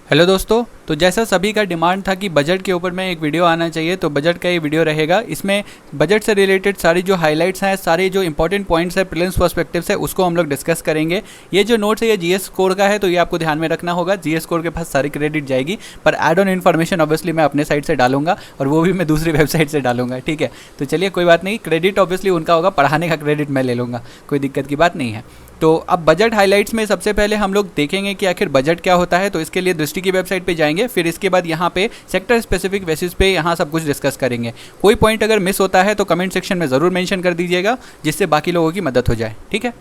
Hello दोस्तों, तो जैसा सभी का डिमांड था कि बजट के ऊपर में एक वीडियो आना चाहिए, तो बजट का ये वीडियो रहेगा। इसमें बजट से रिलेटेड सारी जो हाइलाइट्स हैं, सारे जो इंपॉर्टेंट पॉइंट्स हैं प्रीलिम्स पर्सपेक्टिव से, उसको हम लोग डिस्कस करेंगे। ये जो नोट्स है ये जीएस स्कोर का है, तो ये आपको ध्यान में रखना होगा। जीएस स्कोर के पास सारी क्रेडिट जाएगी, पर एड ऑन इन्फॉर्मेशन ऑब्वियसली मैं अपने साइड से डालूंगा, और वो भी मैं दूसरी वेबसाइट से डालूंगा। ठीक है, तो चलिए कोई बात नहीं, क्रेडिट ऑब्वियसली उनका होगा, पढ़ाने का क्रेडिट मैं ले लूँगा, कोई दिक्कत की बात नहीं है। तो अब बजट हाइलाइट्स में सबसे पहले हम लोग देखेंगे कि आखिर बजट क्या होता है। तो इसके लिए दृष्टि की वेबसाइट पे जाएंगे, फिर इसके बाद यहाँ पे सेक्टर स्पेसिफिक बेसिस पे यहाँ सब कुछ डिस्कस करेंगे। कोई पॉइंट अगर मिस होता है तो कमेंट सेक्शन में ज़रूर मेंशन कर दीजिएगा, जिससे बाकी लोगों की मदद हो जाए। ठीक है,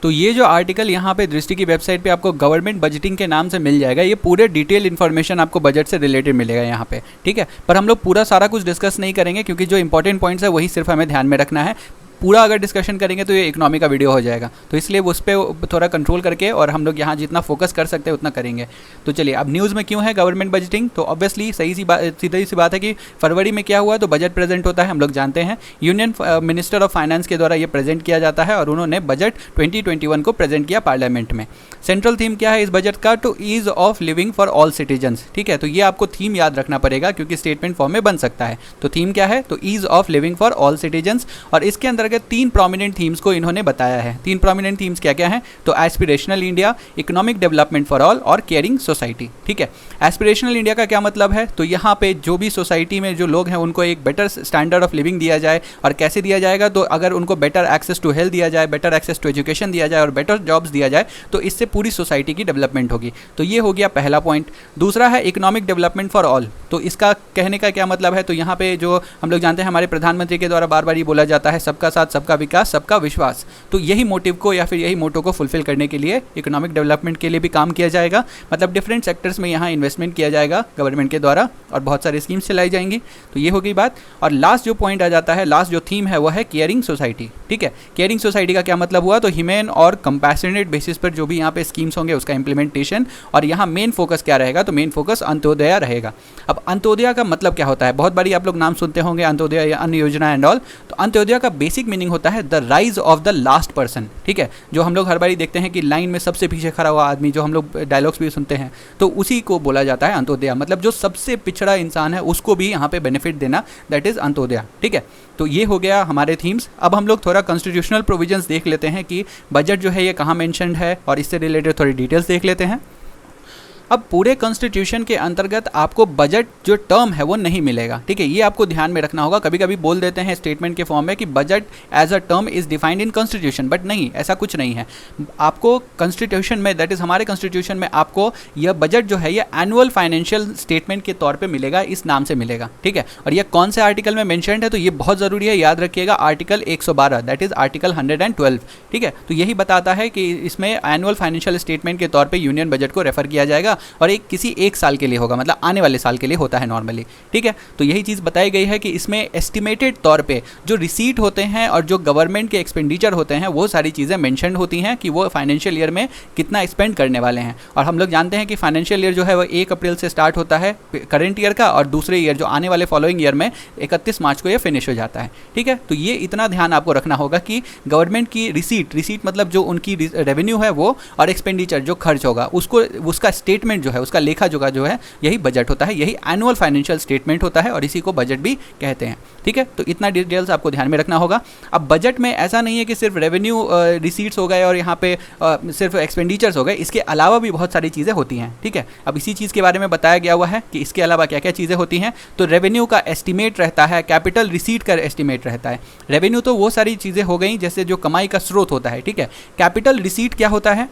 तो ये जो आर्टिकल यहाँ पे दृष्टि की वेबसाइट पे आपको गवर्नमेंट बजटिंग के नाम से मिल जाएगा। ये पूरे डिटेल इन्फॉर्मेशन आपको बजट से रिलेटेड मिलेगा यहाँ पे। ठीक है, पर हम लोग पूरा सारा कुछ डिस्कस नहीं करेंगे, क्योंकि जो इंपॉर्टेंट पॉइंट्स है वही सिर्फ हमें ध्यान में रखना है। पूरा अगर डिस्कशन करेंगे तो ये इकोनॉमी का वीडियो हो जाएगा, तो इसलिए उस पर थोड़ा कंट्रोल करके और हम लोग यहाँ जितना फोकस कर सकते हैं उतना करेंगे। तो चलिए, अब न्यूज़ में क्यों है गवर्नमेंट बजटिंग, तो ऑब्वियसली सीधी सी बात है कि फरवरी में क्या हुआ, तो बजट प्रेजेंट होता है, हम लोग जानते हैं। यूनियन मिनिस्टर ऑफ फाइनेंस के द्वारा ये प्रेजेंट किया जाता है, और उन्होंने बजट 2021 को प्रेजेंट किया पार्लियामेंट में। सेंट्रल थीम क्या है इस बजट का, to ease of living for all citizens. ठीक है, तो ये आपको थीम याद रखना पड़ेगा, क्योंकि स्टेटमेंट फॉर्म में बन सकता है। तो थीम क्या है, तो ease of living for all citizens, और इसके अंतर्गत 3 प्रोमिनेंट थीम्स को इन्होंने बताया है। 3 प्रोमिनेंट थीम्स क्या क्या हैं, तो aspirational India, economic development for all और केयरिंग सोसाइटी। ठीक है, एस्पिरेशनल इंडिया का क्या मतलब है, तो यहाँ पे जो भी सोसाइटी में जो लोग हैं उनको एक बेटर स्टैंडर्ड ऑफ लिविंग दिया जाए। और कैसे दिया जाएगा, तो अगर उनको बेटर एक्सेस टू हेल्थ दिया जाए, बेटर एक्सेस टू एजुकेशन दिया जाए और बेटर जॉब्स दिया जाए, तो इससे पूरी सोसाइटी की डेवलपमेंट होगी। तो ये हो गया पहला पॉइंट। दूसरा है इकोनॉमिक डेवलपमेंट फॉर ऑल। तो इसका कहने का क्या मतलब है, तो यहाँ पे जो हम लोग जानते हैं हमारे प्रधानमंत्री के द्वारा बार बार ये बोला जाता है, सबका साथ सबका विकास सबका विश्वास। तो यही मोटिव को या फिर यही मोटो को फुलफिल करने के लिए इकोनॉमिक डेवलपमेंट के लिए भी काम किया जाएगा। मतलब डिफरेंट सेक्टर्स में यहाँ इन्वेस्टमेंट किया जाएगा गवर्नमेंट के द्वारा, और बहुत सारी स्कीम्स चलाई जाएंगी। तो ये हो गई बात। और लास्ट जो पॉइंट आ जाता है, लास्ट जो थीम है वो है केयरिंग सोसाइटी। ठीक है, केयरिंग सोसाइटी का क्या मतलब हुआ, तो ह्यूमन और कंपैशनेट बेसिस पर जो भी यहाँ पे स्कीम्स होंगे उसका इंप्लीमेंटेशन। और यहाँ मेन फोकस क्या रहेगा, तो मेन फोकस अंत्योदय रहेगा। अब अंत्योदय का मतलब क्या होता है, बहुत बारी आप लोग नाम सुनते होंगे अंत्योदय या अन्न योजना एंड ऑल। तो अंत्योदय का बेसिक मीनिंग होता है the rise of the last person. ठीक है, जो हम लोग हर बारी देखते हैं कि लाइन में सबसे पीछे खड़ा हुआ आदमी, जो हम लोग डायलॉग्स भी सुनते हैं, तो उसी को बोला जाता है अंत्योदय। मतलब जो सबसे पिछड़ा इंसान है उसको भी यहाँ पे बेनिफिट देना, दैट इज अंत्योदय। ठीक है, तो ये हो गया हमारे थीम्स। अब हम लोग थोड़ा कॉन्स्टिट्यूशनल प्रोविजंस देख लेते हैं कि बजट जो है ये कहाँ मेंशन्ड है, और इससे रिलेटेड थोड़ी डिटेल्स देख लेते हैं। अब पूरे कॉन्स्टिट्यूशन के अंतर्गत आपको बजट जो टर्म है वो नहीं मिलेगा। ठीक है, ये आपको ध्यान में रखना होगा। कभी कभी बोल देते हैं स्टेटमेंट के फॉर्म में कि budget as a term is defined in constitution, but नहीं, ऐसा कुछ नहीं है। आपको कॉन्स्टिट्यूशन में, दैट इज हमारे कॉन्स्टिट्यूशन में, आपको यह बजट जो है ये एनुअल फाइनेंशियल स्टेटमेंट के तौर पर मिलेगा, इस नाम से मिलेगा। ठीक है, और ये कौन से आर्टिकल में मैंशन्ड है, तो ये बहुत ज़रूरी है, याद रखिएगा, आर्टिकल 112, दैट इज आर्टिकल 112। ठीक है, तो यही बताता है कि इसमें एनुअल फाइनेंशियल स्टेटमेंट के तौर पर यूनियन बजट को रेफर किया जाएगा, और एक किसी एक साल के लिए होगा, मतलब आने वाले साल के लिए होता है नॉर्मली। ठीक है, तो यही चीज़ बताई गई है कि इसमें एस्टिमेटेड तौर पे जो रिसीट होते हैं और जो गवर्नमेंट के एक्सपेंडिचर होते हैं वो सारी चीज़ें मेंशन होती हैं कि वो फाइनेंशियल ईयर में कितना स्पेंड करने वाले हैं। और हम लोग जानते हैं कि फाइनेंशियल ईयर जो है वो 1 अप्रैल से स्टार्ट होता है करंट ईयर का, और दूसरे ईयर जो आने वाले फॉलोइंग ईयर में 31 मार्च को ये फिनिश हो जाता है। ठीक है, तो ये इतना ध्यान आपको रखना होगा कि गवर्नमेंट की रिसीट मतलब जो उनकी रेवेन्यू है वो, और एक्सपेंडिचर जो खर्च होगा उसको, उसका स्टेटमेंट जो है, उसका लेखा जोखा जो है, यही बजट होता है, यही एनुअल फाइनेंशियल स्टेटमेंट होता है, और इसी को बजट भी कहते हैं। ठीक है, तो इतना डिटेल्स आपको ध्यान में रखना होगा। अब बजट में ऐसा नहीं है कि सिर्फ रेवेन्यू रिसीट्स हो गए और यहाँ पे सिर्फ एक्सपेंडिचर्स हो गए, इसके अलावा भी बहुत सारी चीज़ें होती हैं। ठीक है, अब इसी चीज़ के बारे में बताया गया हुआ है कि इसके अलावा क्या क्या चीज़ें होती हैं। तो रेवेन्यू का एस्टिमेट रहता है, कैपिटल रिसीट का एस्टिमेट रहता है। रेवेन्यू तो वो सारी चीज़ें हो गई जैसे जो कमाई का स्रोत होता है। ठीक है, कैपिटल रिसीट क्या होता है,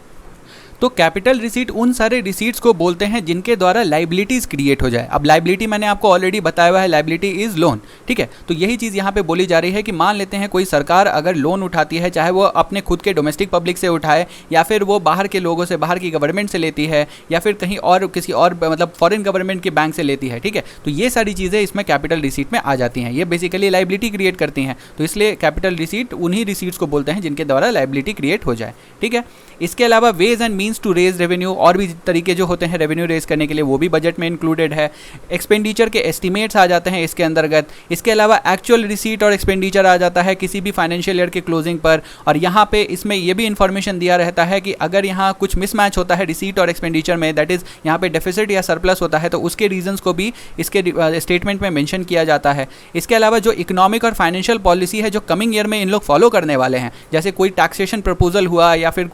तो कैपिटल रिसीट उन सारे रिसीट्स को बोलते हैं जिनके द्वारा लाइबिलिटीज़ क्रिएट हो जाए। अब लाइबिलिटी मैंने आपको ऑलरेडी बताया हुआ है, लाइबिलिटी इज़ लोन। ठीक है, तो यही चीज़ यहाँ पे बोली जा रही है कि मान लेते हैं कोई सरकार अगर लोन उठाती है, चाहे वो अपने खुद के डोमेस्टिक पब्लिक से उठाए, या फिर वो बाहर के लोगों से, बाहर की गवर्नमेंट से लेती है, या फिर कहीं और किसी और मतलब फॉरेन गवर्नमेंट के बैंक से लेती है। ठीक है, तो ये सारी चीज़ें इसमें कैपिटल रिसीट में आ जाती हैं। ये बेसिकली लाइबिलिटी क्रिएट करती हैं, तो इसलिए कैपिटल रिसीट उन्हीं रिसीट्स को बोलते हैं जिनके द्वारा लाइबिलिटी क्रिएट हो जाए। ठीक है, इसके अलावा ways and means means to raise revenue, और भी तरीके जो होते हैं रेवेन्यू रेज करने के लिए वो भी बजट में इंक्लूडेड है। एक्सपेंडिचर के एस्टिमेट्स आ जाते हैं इसके अंतर्गत। इसके अलावा एक्चुअल रिसीट और एक्सपेंडिचर आ जाता है किसी भी फाइनेंशियल ईयर के क्लोजिंग पर। और यहाँ पे इसमें ये भी इन्फॉर्मेशन दिया रहता है कि अगर यहाँ कुछ मिसमैच होता है रिसीट और एक्सपेंडिचर में, दैट इज़ यहाँ पे डेफिसिट या सरप्लस होता है, तो उसके रीजंस को भी इसके स्टेटमेंट में मेंशन किया जाता है। इसके अलावा जो इकोनॉमिक और फाइनेंशियल पॉलिसी है जो कमिंग ईयर में इन लोग फॉलो करने वाले हैं, जैसे कोई टैक्सेशन प्रपोजल हुआ या फिर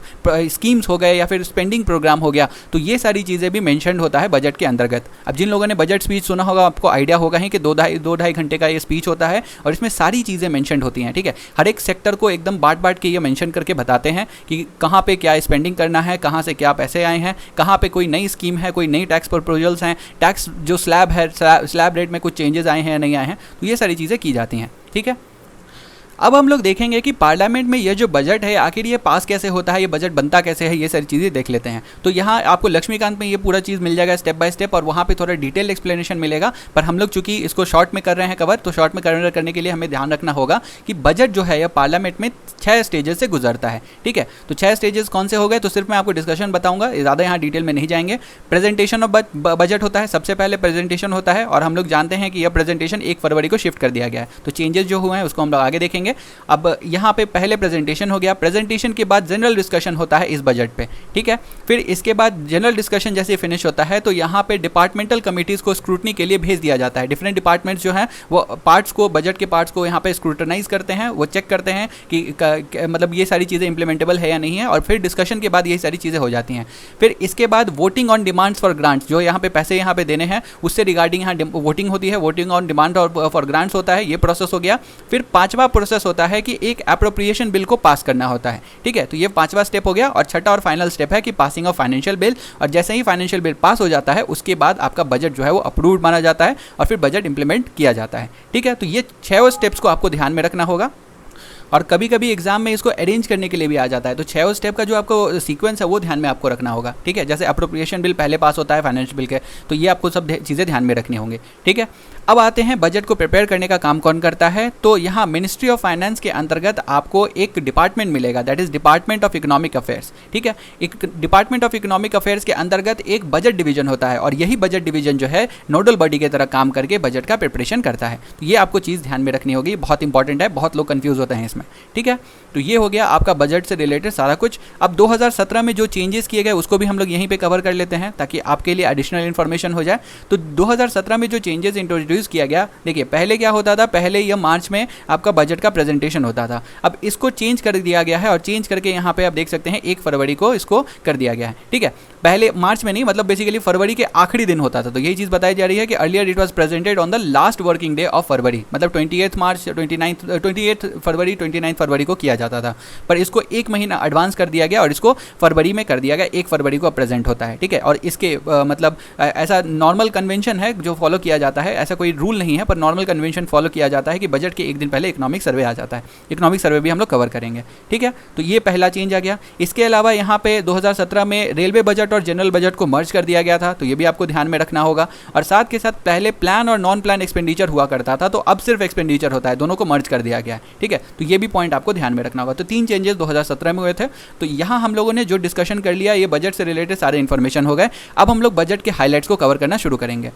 स्कीम्स हो गए या फिर स्पेंडिंग प्रोग्राम हो गया, तो ये सारी चीज़ें भी मेंशन होता है बजट के अंतर्गत। अब जिन लोगों ने बजट स्पीच सुना होगा आपको आइडिया होगा ही कि 2-2.5 घंटे का ये स्पीच होता है और इसमें सारी चीज़ें मेंशन होती हैं। ठीक है, हर एक सेक्टर को एकदम बांट के ये मेंशन करके बताते हैं कि कहाँ पे क्या स्पेंडिंग करना है, कहाँ से क्या पैसे आए हैं, कहाँ पे कोई नई स्कीम है, कोई नई टैक्स प्रपोजल्स हैं, टैक्स जो स्लैब है, स्लैब रेट में कुछ चेंजेस आए हैं या नहीं आए हैं, तो ये सारी चीज़ें की जाती हैं। ठीक है, अब हम लोग देखेंगे कि पार्लियामेंट में ये जो बजट है आखिर ये पास कैसे होता है, ये बजट बनता कैसे है, ये सारी चीज़ें देख लेते हैं। तो यहाँ आपको लक्ष्मीकांत में ये पूरा चीज़ मिल जाएगा स्टेप बाय स्टेप, और वहाँ पे थोड़ा डिटेल एक्सप्लेनेशन मिलेगा। पर हम लोग चूंकि इसको शॉर्ट में कर रहे हैं कवर, तो शॉर्ट में कवर करने के लिए हमें ध्यान रखना होगा कि बजट जो है यह पार्लियामेंट में 6 स्टेजेस से गुजरता है। ठीक है, तो 6 स्टेजेस कौन से हो गए, तो सिर्फ मैं आपको डिस्कशन बताऊंगा, ज़्यादा यहाँ डिटेल में नहीं जाएंगे। प्रेजेंटेशन ऑफ बजट होता है, सबसे पहले प्रेजेंटेशन होता है, और हम लोग जानते हैं कि यह प्रेजेंटेशन 1 फरवरी को शिफ्ट कर दिया गया है। तो चेंजेस जो हुए हैं उसको हम लोग आगे देखेंगे। अब यहाँ पे पहले प्रेजेंटेशन हो गया, प्रेजेंटेशन के बाद जनरल डिस्कशन होता है इस बजट पे। ठीक है, फिर इसके बाद जनरल डिस्कशन जैसे फिनिश होता है तो यहाँ पे डिपार्टमेंटल कमिटीज़ को स्क्रूटनी के लिए भेज दिया जाता है। डिफरेंट डिपार्टमेंट्स जो हैं वो पार्ट्स को, बजट के पार्ट्स को यहाँ पे स्क्रूटनाइज करते हैं, वो चेक करते हैं कि मतलब ये सारी चीज़ें इंप्लीमेंटेबल है या नहीं है, और फिर डिस्कशन के बाद ये सारी चीज़ें हो जाती हैं। फिर इसके बाद voting on demands for grants, जो यहाँ पे पैसे यहाँ पे देने हैं उससे रिगार्डिंग यहाँ वोटिंग होती है, voting on demand for grants होता है, ये प्रोसेस हो गया। फिर 5वां प्रोसेस होता है कि एक एप्रोप्रिएशन बिल को पास करना होता है। ठीक है, तो ये 5वां स्टेप हो गया, और छठा और फाइनल स्टेप है कि पासिंग ऑफ फाइनेंशियल बिल, और जैसे ही फाइनेंशियल बिल पास हो जाता है उसके बाद आपका बजट जो है वो अप्रूव्ड माना जाता है और फिर बजट इंप्लीमेंट किया जाता है। ठीक है, तो ये 6 स्टेप्स को आपको ध्यान में रखना होगा, और कभी कभी एग्जाम में इसको अरेंज करने के लिए भी आ जाता है, तो 6 स्टेप का जो आपको सीक्वेंस है वो ध्यान में आपको रखना होगा। ठीक है, जैसे अप्रोप्रिएशन बिल पहले पास होता है फाइनेंशियल बिल के, तो ये आपको सब चीज़ें ध्यान में रखनी होंगी। ठीक है, अब आते हैं बजट को प्रिपेयर करने का काम कौन करता है। तो यहाँ मिनिस्ट्री ऑफ फाइनेंस के अंतर्गत आपको एक डिपार्टमेंट मिलेगा, that is department of economic affairs. ठीक है, एक डिपार्टमेंट ऑफ इकोनॉमिक अफेयर्स के अंतर्गत एक बजट डिवीजन होता है, और यही बजट डिवीजन जो है नोडल बॉडी की तरह काम करके बजट का प्रिपरेशन करता है। तो ये आपको चीज़ ध्यान में रखनी होगी, बहुत इंपॉर्टेंट है, बहुत लोग कंफ्यूज होते हैं इसमें। ठीक है, तो ये हो गया आपका बजट से रिलेटेड सारा कुछ। अब 2017 में जो चेंजेस किए गए उसको भी हम लोग यहीं पे कवर कर लेते हैं ताकि आपके लिए एडिशनल इन्फॉर्मेशन हो जाए। तो 2017 में जो चेंजेस इंट्रोड्यूस किया गया, देखिए पहले क्या होता था, पहले यह मार्च में आपका बजट का प्रेजेंटेशन होता था, अब इसको चेंज कर दिया गया है, और चेंज करके यहाँ पे आप देख सकते हैं 1 फरवरी को इसको कर दिया गया है। ठीक है, पहले मार्च में नहीं, मतलब बेसिकली फरवरी के आखिरी दिन होता था, तो यही चीज़ बताई जा रही है कि earlier it was presented on the last working day of February, मतलब 28 फरवरी 29 फरवरी को किया जाता था, पर इसको 1 महीना एडवांस कर दिया गया और इसको फरवरी में कर दिया गया, 1 फरवरी को प्रेजेंट होता है। ठीक है, और इसके मतलब ऐसा नॉर्मल कन्वेंशन है जो फॉलो किया जाता है, ऐसा कोई रूल नहीं है, पर नॉर्मल कन्वेंशन फॉलो किया जाता है कि बजट के 1 दिन पहले इकोनॉमिक सर्वे आ जाता है। इकोनॉमिक सर्वे भी हम लोग कवर करेंगे। ठीक है, तो ये पहला चेंज आ गया। इसके अलावा यहाँ पे 2017 में रेलवे बजट और जनरल बजट को मर्ज कर दिया गया था, तो ये भी आपको ध्यान में रखना होगा। और साथ के साथ पहले प्लान और नॉन प्लान एक्सपेंडिचर हुआ करता था, तो अब सिर्फ एक्सपेंडिचर होता है, दोनों को मर्ज कर दिया गया है। ठीक है, तो ये भी पॉइंट आपको ध्यान में रखना होगा। तो 3 चेंजेस 2017 में हुए थे। तो यहाँ हम लोगों ने जो डिस्कशन कर लिया, ये बजट से रिलेटेड सारे इन्फॉर्मेशन हो गए। अब हम लोग बजट के हाईलाइट्स को कवर करना शुरू करेंगे।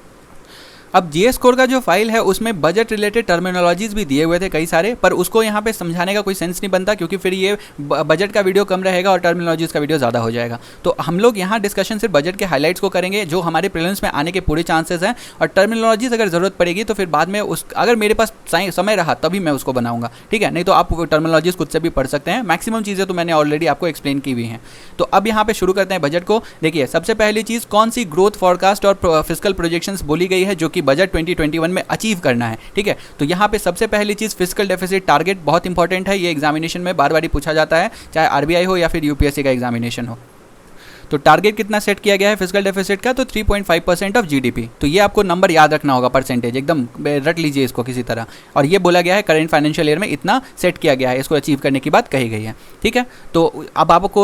अब जीएस कोर का जो फाइल है उसमें बजट रिलेटेड टर्मिनोलॉजीज भी दिए हुए थे कई सारे, पर उसको यहाँ पे समझाने का कोई सेंस नहीं बनता, क्योंकि फिर ये बजट का वीडियो कम रहेगा और टर्मिनोलॉजीज का वीडियो ज़्यादा हो जाएगा। तो हम लोग यहाँ डिस्कशन सिर्फ बजट के हाईलाइट्स को करेंगे जो हमारे प्रीलिम्स में आने के पूरे चांसेस हैं, और टर्मिनोलॉजीज अगर ज़रूरत पड़ेगी तो फिर बाद में अगर मेरे पास समय रहा तभी मैं उसको बनाऊंगा। ठीक है, नहीं तो आप टर्मिनोलॉजीज खुद से भी पढ़ सकते हैं। मैक्सिमम चीज़ें तो मैंने ऑलरेडी आपको एक्सप्लेन की हुई हैं। तो अब यहाँ पे शुरू करते हैं बजट को। देखिए, सबसे पहली चीज़ कौन सी ग्रोथ फॉरकास्ट और फिस्कल प्रोजेक्शंस बोली गई है जो कि बजट 2021 में अचीव करना है। ठीक है, तो यहाँ पे सबसे पहली चीज फिस्कल डेफिसिट टारगेट बहुत इंपॉर्टेंट है। ये एग्जामिनेशन में बार बार पूछा जाता है, चाहे आरबीआई हो या फिर यूपीएससी का एग्जामिनेशन हो। तो टारगेट कितना सेट किया गया है फिस्कल डेफिसिट का, तो 3.5% ऑफ जीडीपी। तो ये आपको नंबर याद रखना होगा, परसेंटेज एकदम रट लीजिए इसको किसी तरह। और ये बोला गया है करेंट फाइनेंशियल ईयर में इतना सेट किया गया है, इसको अचीव करने की बात कही गई है। ठीक है, तो अब आपको